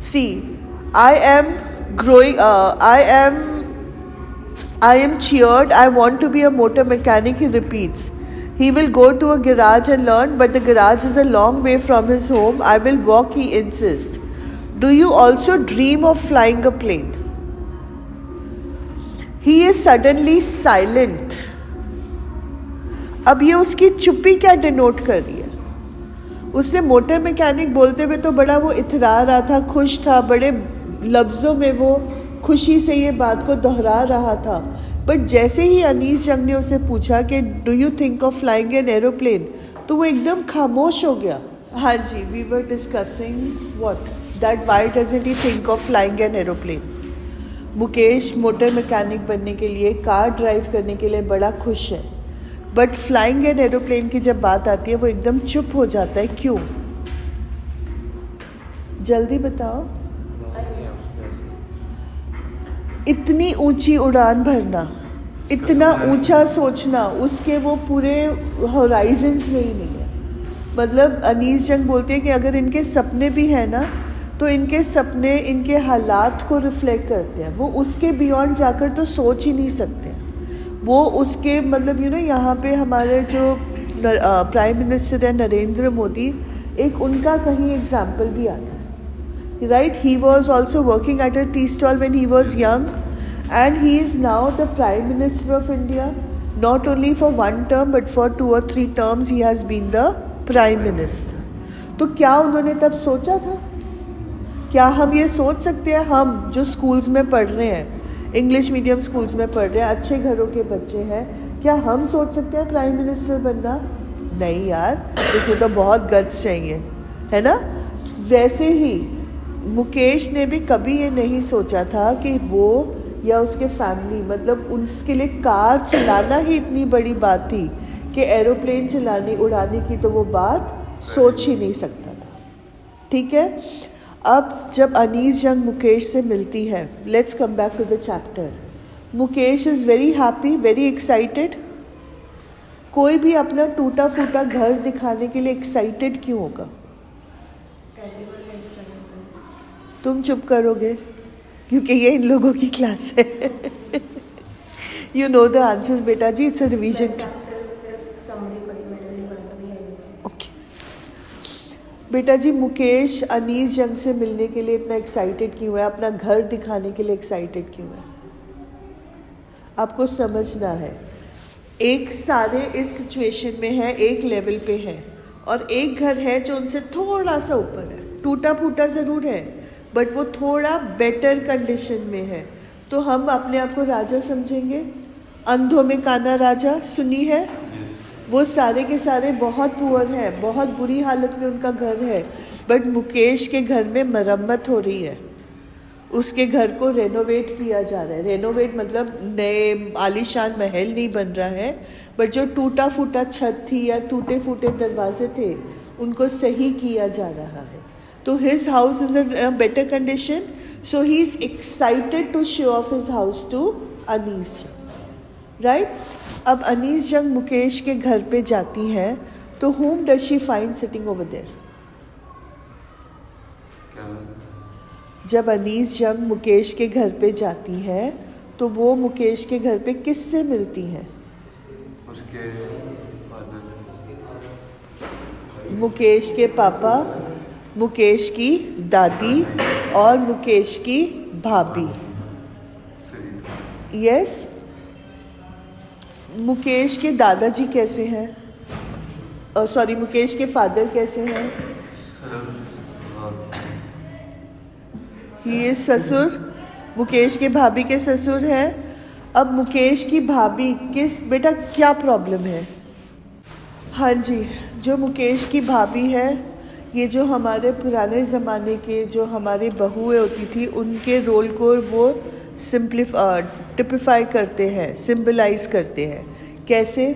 See, I am growing. I am cheered. I want to be a motor mechanic. He repeats. He will go to a garage and learn, but the garage is a long way from his home. I will walk. He insists. Do you also dream of flying a plane? He is suddenly silent. अब ये उसकी चुप्पी क्या डिनोट कर रही है? उससे मोटर मैकेनिक बोलते हुए तो बड़ा वो इतरा रहा था, खुश था, बड़े लफ्ज़ों में वो खुशी से ये बात को दोहरा रहा था। बट जैसे ही अनीस जंग ने उसे पूछा कि do you think of flying an aeroplane, तो वो एकदम खामोश हो गया। हाँ जी, we were discussing what that why doesn't he think of flying an aeroplane. Mukesh motor mechanic बनने के लिए, कार ड्राइव करने के लिए बड़ा खुश है, बट फ्लाइंग एन एरोप्लेन की जब बात आती है वो एकदम चुप हो जाता है। क्यों? जल्दी बताओ। इतनी ऊंची उड़ान भरना, इतना ऊंचा सोचना, उसके वो पूरे होराइजन्स में ही नहीं है। मतलब अनीस जंग बोलते हैं कि अगर इनके सपने भी हैं ना, तो इनके सपने इनके हालात को रिफ्लेक्ट करते हैं। वो उसके बियॉन्ड जाकर तो सोच ही नहीं सकते हैं। वो उसके मतलब यहाँ पे हमारे जो प्राइम मिनिस्टर है नरेंद्र मोदी, एक उनका कहीं एग्जाम्पल भी आता है, right. He was also working at a tea stall when he was young, and he is now the prime minister of India, not only for 1 term but for 2 or 3 terms he has been the prime minister. तो क्या उन्होंने तब सोचा था? क्या हम ये सोच सकते हैं, हम जो स्कूल्स में पढ़ रहे हैं, इंग्लिश मीडियम स्कूल्स में पढ़ रहे हैं, अच्छे घरों के बच्चे हैं, क्या हम सोच सकते हैं प्राइम मिनिस्टर बनना? नहीं यार, इसमें तो बहुत गट्स चाहिए, है ना। वैसे ही मुकेश ने भी कभी ये नहीं सोचा था कि वो या उसके फैमिली, मतलब उसके लिए कार चलाना ही इतनी बड़ी बात थी कि एरोप्लेन चलाने उड़ाने की तो वो बात सोच ही नहीं सकता था। ठीक है, अब जब अनीस जंग मुकेश से मिलती है, let's come back to the chapter. Mukesh is very happy, very excited. कोई भी अपना टूटा फूटा घर दिखाने के लिए एक्साइटेड क्यों होगा? तुम चुप करोगे क्योंकि ये इन लोगों की क्लास है। यू नो द आंसर्स बेटा जी, इट्स अ रिवीजन। ओके बेटा जी, मुकेश अनीस जंग से मिलने के लिए इतना एक्साइटेड क्यों है? अपना घर दिखाने के लिए एक्साइटेड क्यों है? आपको समझना है, एक सारे इस सिचुएशन में है, एक लेवल पे है, और एक घर है जो उनसे थोड़ा सा ऊपर है, टूटा फूटा ज़रूर है बट वो थोड़ा बेटर कंडीशन में है। तो हम अपने आप को राजा समझेंगे। अंधों में काना राजा सुनी है? वो सारे के सारे बहुत पुअर हैं, बहुत बुरी हालत में उनका घर है, बट मुकेश के घर में मरम्मत हो रही है, उसके घर को रेनोवेट किया जा रहा है। रेनोवेट मतलब नए आलीशान महल नहीं बन रहा है, बट जो टूटा फूटा छत थी या टूटे फूटे दरवाजे थे उनको सही किया जा रहा है। तो his house is in a better condition, so he is excited to show off his house to Anees. Right? अब अनीस जंग मुकेश के घर पे जाती हैं तो whom does she find sitting over there? क्या जब अनीस जंग मुकेश के घर पे जाती है तो वो मुकेश के घर पे किससे मिलती हैं? उसके फादर मुकेश के पापा, मुकेश की दादी और मुकेश की भाभी। श्री यस। मुकेश के दादाजी कैसे हैं? सॉरी, मुकेश के फादर कैसे हैं? ये ससुर, मुकेश के भाभी के ससुर हैं। अब मुकेश की भाभी किस बेटा क्या प्रॉब्लम है? हाँ जी, जो मुकेश की भाभी है, ये जो हमारे पुराने ज़माने के जो हमारी बहुएं होती थी उनके रोल को वो टिपिफाई करते हैं, सिंबलाइज करते हैं। कैसे?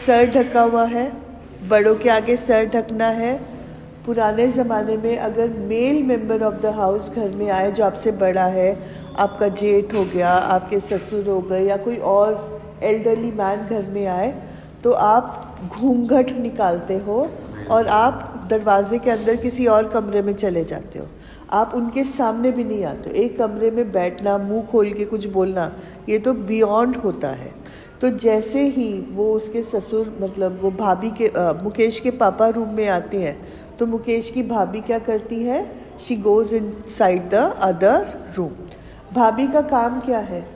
सर ढका हुआ है, बड़ों के आगे सर ढकना है। पुराने ज़माने में अगर male member of the house घर में आए जो आपसे बड़ा है, आपका जेठ हो गया, आपके ससुर हो गए या कोई और एल्डरली मैन घर में आए, तो आप घूंघट निकालते हो और आप दरवाजे के अंदर किसी और कमरे में चले जाते हो। आप उनके सामने भी नहीं आते हो। एक कमरे में बैठना, मुंह खोल के कुछ बोलना, ये तो बियॉन्ड होता है। तो जैसे ही वो उसके ससुर मतलब वो भाभी के मुकेश के पापा रूम में आते हैं तो मुकेश की भाभी क्या करती है? She goes inside the other room. भाभी का काम क्या है?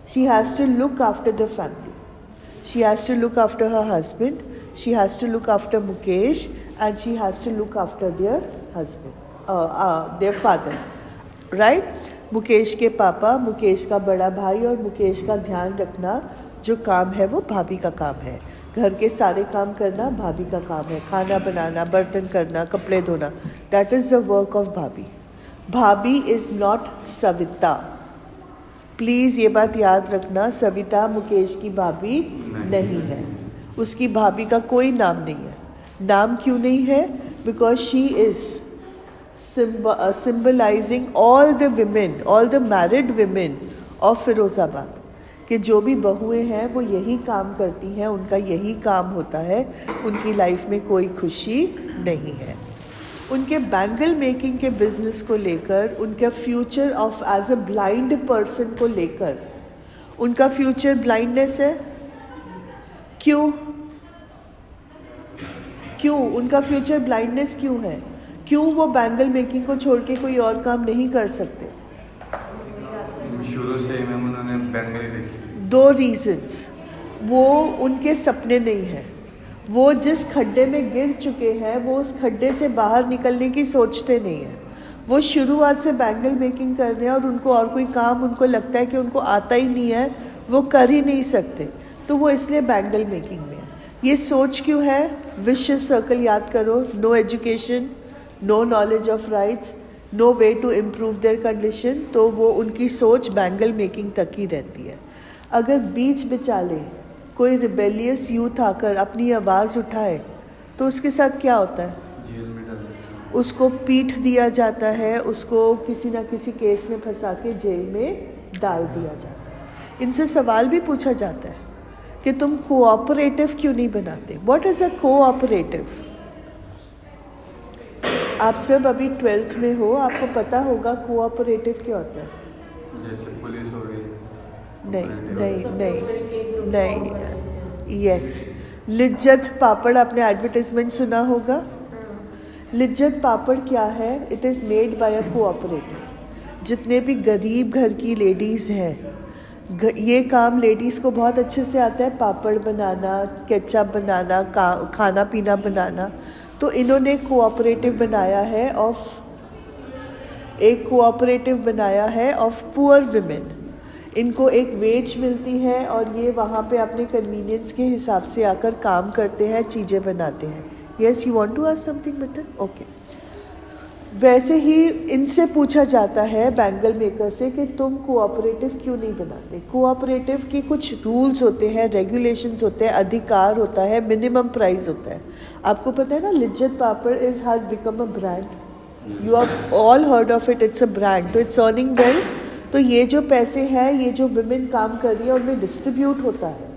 She has to look after the family. She has to look after her husband, she has to look after Mukesh, and she has to look after their husband, their father, right? Mukesh के पापा, मुकेश का बड़ा भाई और मुकेश का ध्यान रखना जो काम है वो भाभी का काम है। घर के सारे काम करना भाभी का काम है। खाना बनाना, बर्तन करना, कपड़े धोना, that is the work of भाभी. भाभी इज़ नॉट सविता. प्लीज़ ये बात याद रखना, सविता मुकेश की भाभी नहीं है। उसकी भाभी का कोई नाम नहीं है। नाम क्यों नहीं है? Because she is symbolizing all the women, all the married women of Firozabad, कि जो भी बहुएं हैं वो यही काम करती हैं, उनका यही काम होता है, उनकी लाइफ में कोई खुशी नहीं है। उनके बैंगल मेकिंग के बिजनेस को लेकर, उनका future of as a blind person को लेकर, उनका फ्यूचर ब्लाइंडनेस है। क्यों उनका फ्यूचर ब्लाइंडनेस क्यों है? क्यों वो बैंगल मेकिंग को छोड़ के कोई और काम नहीं कर सकते? शुरू से ही मैम उन्होंने बैंगल ही देखी। 2 रीजंस। वो उनके सपने नहीं हैं। वो जिस खड्डे में गिर चुके हैं वो उस खड्डे से बाहर निकलने की सोचते नहीं हैं। वो शुरुआत से बैंगल मेकिंग कर रहे हैं और उनको और कोई काम उनको लगता है कि उनको आता ही नहीं है, वो कर ही नहीं सकते, तो वो इसलिए बैंगल मेकिंग में है। ये सोच क्यों है? विशियस सर्कल याद करो। No education, no knowledge of rights, no way to improve their condition, तो वो उनकी सोच बैंगल मेकिंग तक ही रहती है। अगर बीच बिचाले कोई रिबेलियस यूथ आकर अपनी आवाज़ उठाए तो उसके साथ क्या होता है? जेल में डाल देते हैं। उसको पीट दिया जाता है, उसको किसी ना किसी केस में फंसा के जेल में डाल दिया जाता है। इनसे सवाल भी पूछा जाता है कि तुम कोऑपरेटिव क्यों नहीं बनाते? What is a cooperative? आप सब अभी 12th में हो, आपको पता होगा कोऑपरेटिव क्या होता है। जैसे पुलिस हो गई। नहीं, यस। लिज्जत पापड़, आपने एडवर्टाइजमेंट सुना होगा। लिज्जत पापड़ क्या है? It is made by a cooperative. जितने भी गरीब घर की लेडीज़ हैं, ये काम लेडीज़ को बहुत अच्छे से आता है, पापड़ बनाना, केचप बनाना, खाना पीना बनाना। तो इन्होंने कोऑपरेटिव बनाया है ऑफ पुअर विमेन। इनको एक वेज मिलती है और ये वहाँ पे अपने कन्वीनियंस के हिसाब से आकर काम करते हैं, चीज़ें बनाते हैं। Yes, you want to ask something बेटा? ओके। वैसे ही इनसे पूछा जाता है बैंगल मेकर से कि तुम कोऑपरेटिव क्यों नहीं बनाते? कोऑपरेटिव के कुछ रूल्स होते हैं, रेगुलेशंस होते हैं, अधिकार होता है, मिनिमम प्राइस होता है। आपको पता है ना, Lijjat papad has become a brand. You have all heard of it. It's a brand. So it's earning well. तो ये जो पैसे हैं ये जो विमेन काम कर रही है उनमें डिस्ट्रीब्यूट होता है,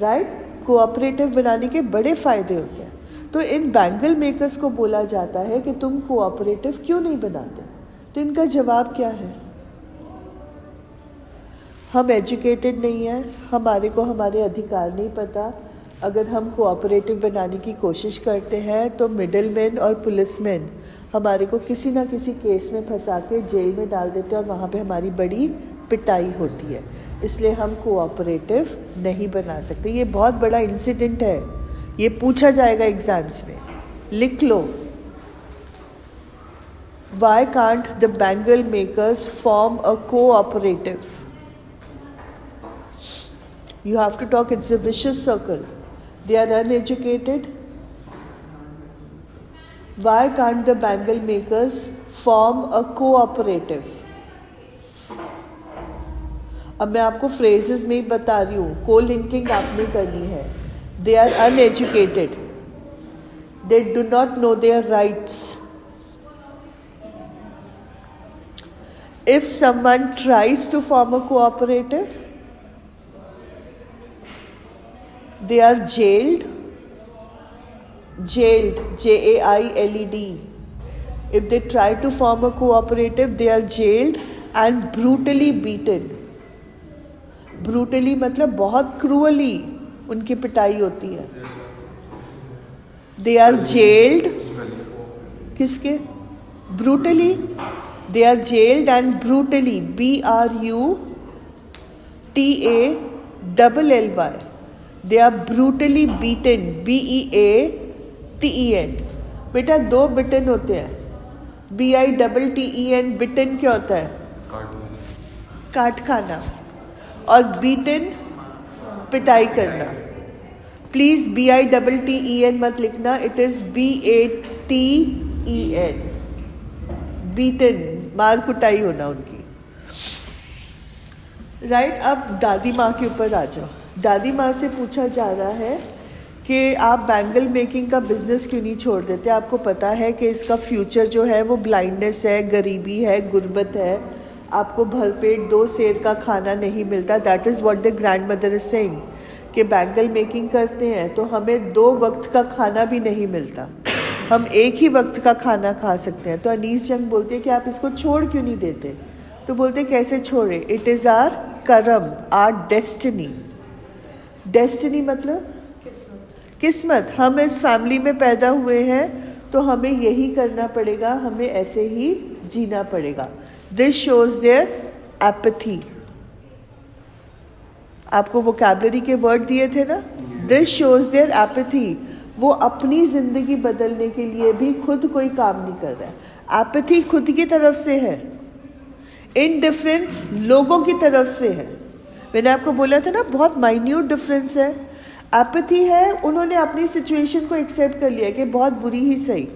राइट। कोऑपरेटिव बनाने के बड़े फ़ायदे होते हैं। तो इन बैंगल मेकर्स को बोला जाता है कि तुम कोऑपरेटिव क्यों नहीं बनाते? तो इनका जवाब क्या है? हम एजुकेटेड नहीं हैं, हमारे को हमारे अधिकार नहीं पता। अगर हम कोऑपरेटिव बनाने की कोशिश करते हैं तो मिडलमैन और पुलिसमैन हमारे को किसी ना किसी केस में फंसा के जेल में डाल देते हैं और वहाँ पे हमारी बड़ी पिटाई होती है। इसलिए हम कोऑपरेटिव नहीं बना सकते। ये बहुत बड़ा इंसिडेंट है, ये पूछा जाएगा एग्जाम्स में, लिख लो। Why can't the bangle makers form a cooperative? You have to talk, it's a vicious circle. They are uneducated. Why can't the bangle makers form a cooperative? अब मैं आपको phrases में ही बता रही हूँ, co-linking आपने करनी है। They are uneducated. They do not know their rights. If someone tries to form a cooperative, they are jailed, Jailed. If they try to form a cooperative, they are jailed and brutally beaten. Brutally मतलब बहुत cruelly उनकी पिटाई होती है। They are jailed, किसके? Brutally. They are jailed and brutally, BRUTALLY. They are brutally beaten, BEATEN. बेटा दो बिटन होते हैं, BITTEN। बिटन क्या होता है? काट खाना, और बीटन पिटाई करना। प्लीज BITTEN मत लिखना, इट इज BATEN। बीटन, मार कुटाई होना उनकी, राइट। अब दादी माँ के ऊपर आ जाओ। दादी माँ से पूछा जा रहा है कि आप बैंगल मेकिंग का बिजनेस क्यों नहीं छोड़ देते? आपको पता है कि इसका फ्यूचर जो है वो ब्लाइंडनेस है, गरीबी है, गुर्बत है, आपको भरपेट 2 सेर का खाना नहीं मिलता। That is what the grand mother is saying कि बैंगल मेकिंग करते हैं तो हमें 2 वक्त का खाना भी नहीं मिलता, हम एक ही वक्त का खाना खा सकते हैं। तो अनीस जंग बोलते हैं कि आप इसको छोड़ क्यों नहीं देते? तो बोलते कैसे छोड़े? इट इज़ आर करम, आर डेस्टिनी। डेस्टिनी मतलब किस्मत। हम इस फैमिली में पैदा हुए हैं तो हमें यही करना पड़ेगा, हमें ऐसे ही जीना पड़ेगा। This shows their apathy. आपको वोकैबुलरी के वर्ड दिए थे ना, दिस शोज देयर एपैथी। वो अपनी ज़िंदगी बदलने के लिए भी खुद कोई काम नहीं कर रहा है। एपैथी खुद की तरफ से है, इनडिफरेंस लोगों की तरफ से है। मैंने आपको बोला था ना बहुत माइन्यूट डिफरेंस है। एपैथी है, उन्होंने अपनी सिचुएशन को एक्सेप्ट कर लिया कि बहुत बुरी ही सही,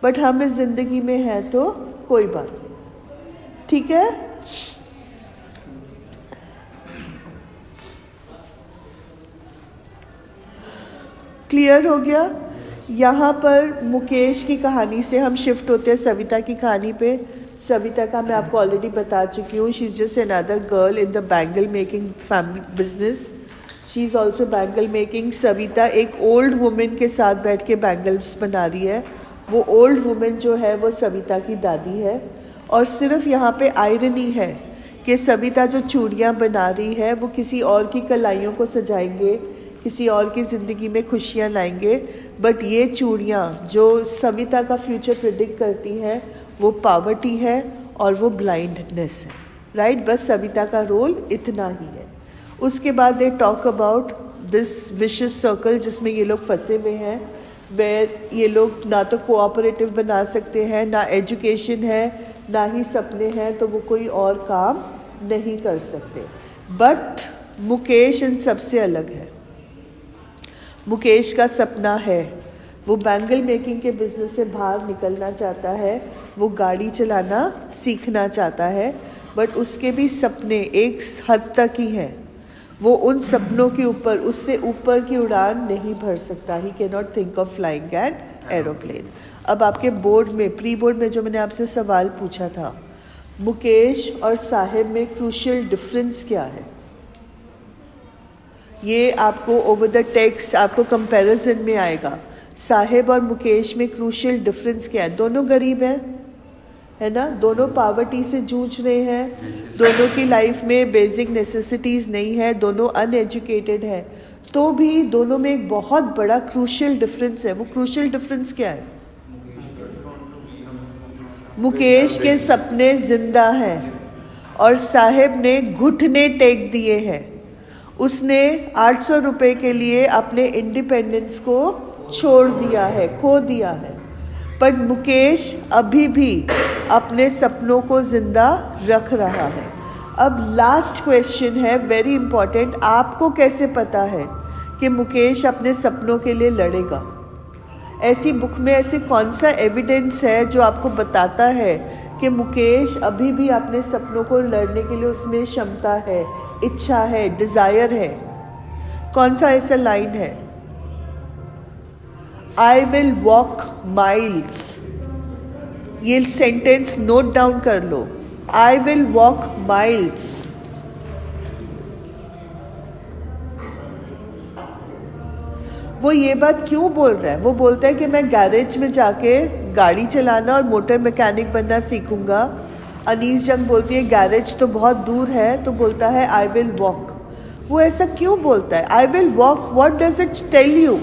बट हम इस ज़िंदगी में हैं तो कोई बात नहीं, ठीक है। क्लियर हो गया? यहाँ पर मुकेश की कहानी से हम शिफ्ट होते हैं सविता की कहानी पे। सविता का मैं आपको ऑलरेडी बता चुकी हूँ, she is just another girl in the bangle making family business. She is also bangle making. Savita एक ओल्ड वुमेन के साथ बैठ के बैंगल्स बना रही है। वो ओल्ड वुमेन जो है वो सविता की दादी है। और सिर्फ यहाँ पे आयरनी है कि सविता जो चूड़ियाँ बना रही है वो किसी और की कलाइयों को सजाएंगे, किसी और की ज़िंदगी में खुशियाँ लाएंगे, बट ये चूड़ियाँ जो सविता का फ्यूचर प्रिडिक्ट करती हैं वो पावर्टी है और वो ब्लाइंडनेस है, राइट। बस सविता का रोल इतना ही है। उसके बाद they talk about this vicious circle जिसमें ये लोग फंसे हुए हैं, वेयर ये लोग ना तो कोऑपरेटिव बना सकते हैं, ना एजुकेशन है, ना ही सपने हैं, तो वो कोई और काम नहीं कर सकते। बट मुकेश इन सबसे अलग है। मुकेश का सपना है, वो बैंगल मेकिंग के बिज़नेस से बाहर निकलना चाहता है, वो गाड़ी चलाना सीखना चाहता है, बट उसके भी सपने एक हद तक ही हैं। वो उन सपनों के ऊपर, उससे ऊपर की उड़ान नहीं भर सकता। He can not think of flying an aeroplane. अब आपके बोर्ड में, प्री बोर्ड में जो मैंने आपसे सवाल पूछा था, मुकेश और साहिब में क्रूशियल डिफरेंस क्या है? ये आपको ओवर द टेक्स्ट आपको कंपैरिजन में आएगा। साहिब और मुकेश में क्रूशियल डिफरेंस क्या है? दोनों गरीब हैं, है ना, दोनों पावर्टी से जूझ रहे हैं, दोनों की लाइफ में बेसिक नेसेसिटीज़ नहीं है, दोनों अनएजुकेटेड है, तो भी दोनों में एक बहुत बड़ा क्रूशियल डिफरेंस है। वो क्रूशियल डिफरेंस क्या है? मुकेश के सपने जिंदा हैं और साहिब ने घुटने टेक दिए हैं। उसने 800 रुपये के लिए अपने इंडिपेंडेंस को छोड़ दिया है, खो दिया है, पर मुकेश अभी भी अपने सपनों को ज़िंदा रख रहा है। अब लास्ट क्वेश्चन है, वेरी इंपॉर्टेंट, आपको कैसे पता है कि मुकेश अपने सपनों के लिए लड़ेगा? ऐसी बुक में ऐसे कौन सा एविडेंस है जो आपको बताता है कि मुकेश अभी भी अपने सपनों को लड़ने के लिए उसमें क्षमता है, इच्छा है, डिज़ायर है? कौन सा ऐसा लाइन है? आई विल वॉक माइल्स, ये सेंटेंस नोट डाउन कर लो। I will walk miles. वो ये बात क्यों बोल रहा है? वो बोलता है कि मैं गैरेज में जाके गाड़ी चलाना और मोटर मैकेनिक बनना सीखूंगा। अनीस जंग बोलती है गैरेज तो बहुत दूर है, तो बोलता है आई विल वॉक। वो ऐसा क्यों बोलता है? I will walk, what does it tell you?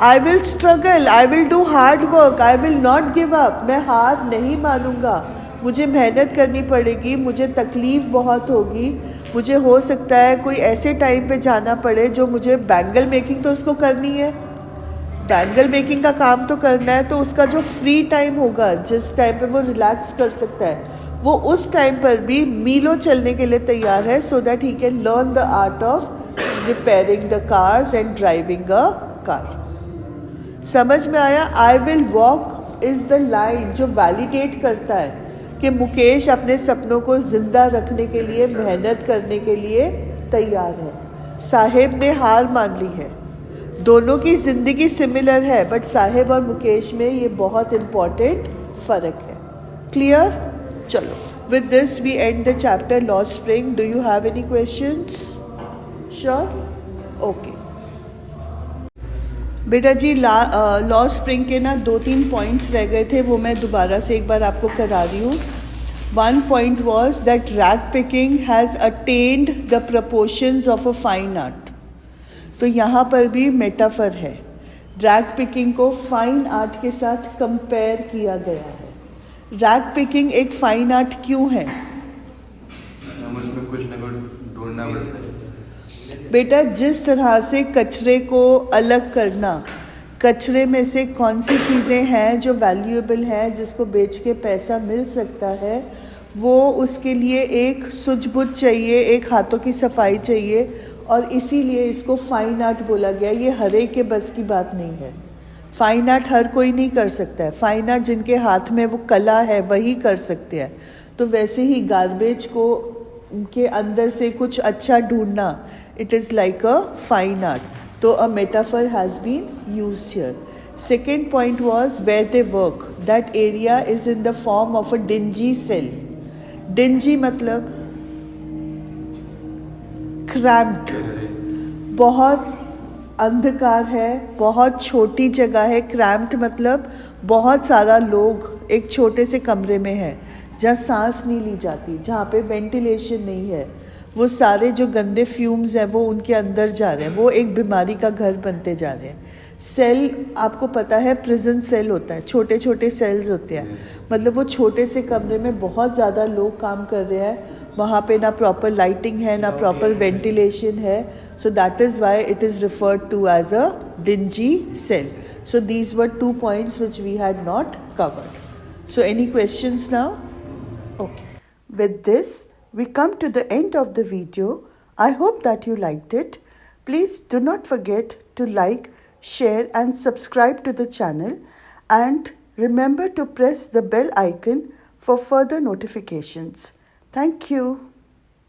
I will struggle, I will do hard work, I will not give up, मैं हार नहीं मानूंगा, मुझे मेहनत करनी पड़ेगी, मुझे तकलीफ़ बहुत होगी, मुझे हो सकता है कोई ऐसे टाइम पे जाना पड़े जो मुझे बैंगल मेकिंग तो उसको करनी है, बैंगल मेकिंग का काम तो करना है, तो उसका जो फ्री टाइम होगा, जिस टाइम पे वो रिलैक्स कर सकता है, वो उस टाइम पर भी मीलों चलने के लिए तैयार है, so that he can learn the art of repairing the cars and driving a car. समझ में आया? आई will walk is the line जो वैलिडेट करता है कि मुकेश अपने सपनों को ज़िंदा रखने के लिए, मेहनत करने के लिए तैयार है। साहिब ने हार मान ली है। दोनों की ज़िंदगी सिमिलर है, बट साहिब और मुकेश में ये बहुत इम्पॉर्टेंट फ़र्क है। क्लियर? चलो, with this we end the chapter law spring. Do you have any questions? Sure? Okay बेटा जी, लॉ स्प्रिंग के ना 2-3 पॉइंट्स रह गए थे, वो मैं दोबारा से एक बार आपको करा रही हूँ। One point was that rag picking has attend the proportions of a fine art. तो यहाँ पर भी मेटाफर है, रैग पिकिंग को फाइन आर्ट के साथ कंपेयर किया गया है। रैग पिकिंग एक फाइन आर्ट क्यों है? हम उसमें कुछ ना कुछ ढूंढना पड़ता है। बेटा, जिस तरह से कचरे को अलग करना, कचरे में से कौन सी चीज़ें हैं जो वैल्यूएबल हैं, जिसको बेच के पैसा मिल सकता है, वो उसके लिए एक सूझबूझ चाहिए, एक हाथों की सफाई चाहिए, और इसीलिए इसको फाइन आर्ट बोला गया। ये हर एक के बस की बात नहीं है। फाइन आर्ट हर कोई नहीं कर सकता है। फाइन आर्ट जिनके हाथ में वो कला है वही कर सकते हैं। तो वैसे ही गार्बेज को के अंदर से कुछ अच्छा ढूंढना, it is like a fine art. तो a metaphor has been used here. Second point was where they work, that area is in the form of a dingy cell. Dingy मतलब क्रैम्प्ड, बहुत अंधकार है, बहुत छोटी जगह है। क्रैम्प्ड मतलब बहुत सारा लोग एक छोटे से कमरे में है, जहाँ सांस नहीं ली जाती, जहाँ पे वेंटिलेशन नहीं है। वो सारे जो गंदे फ्यूम्स हैं वो उनके अंदर जा रहे हैं, वो एक बीमारी का घर बनते जा रहे हैं। सेल, आपको पता है प्रिजन सेल होता है, छोटे छोटे सेल्स होते हैं, मतलब वो छोटे से कमरे में बहुत ज़्यादा लोग काम कर रहे हैं, वहाँ पे ना प्रॉपर लाइटिंग है, ना प्रॉपर वेंटिलेशन है। So that is why it is referred to as a dingy cell. So these were 2 points which we had not covered. So any questions now? Okay. With this, we come to the end of the video. I hope that you liked it. Please do not forget to like, share and subscribe to the channel, and remember to press the bell icon for further notifications. Thank you.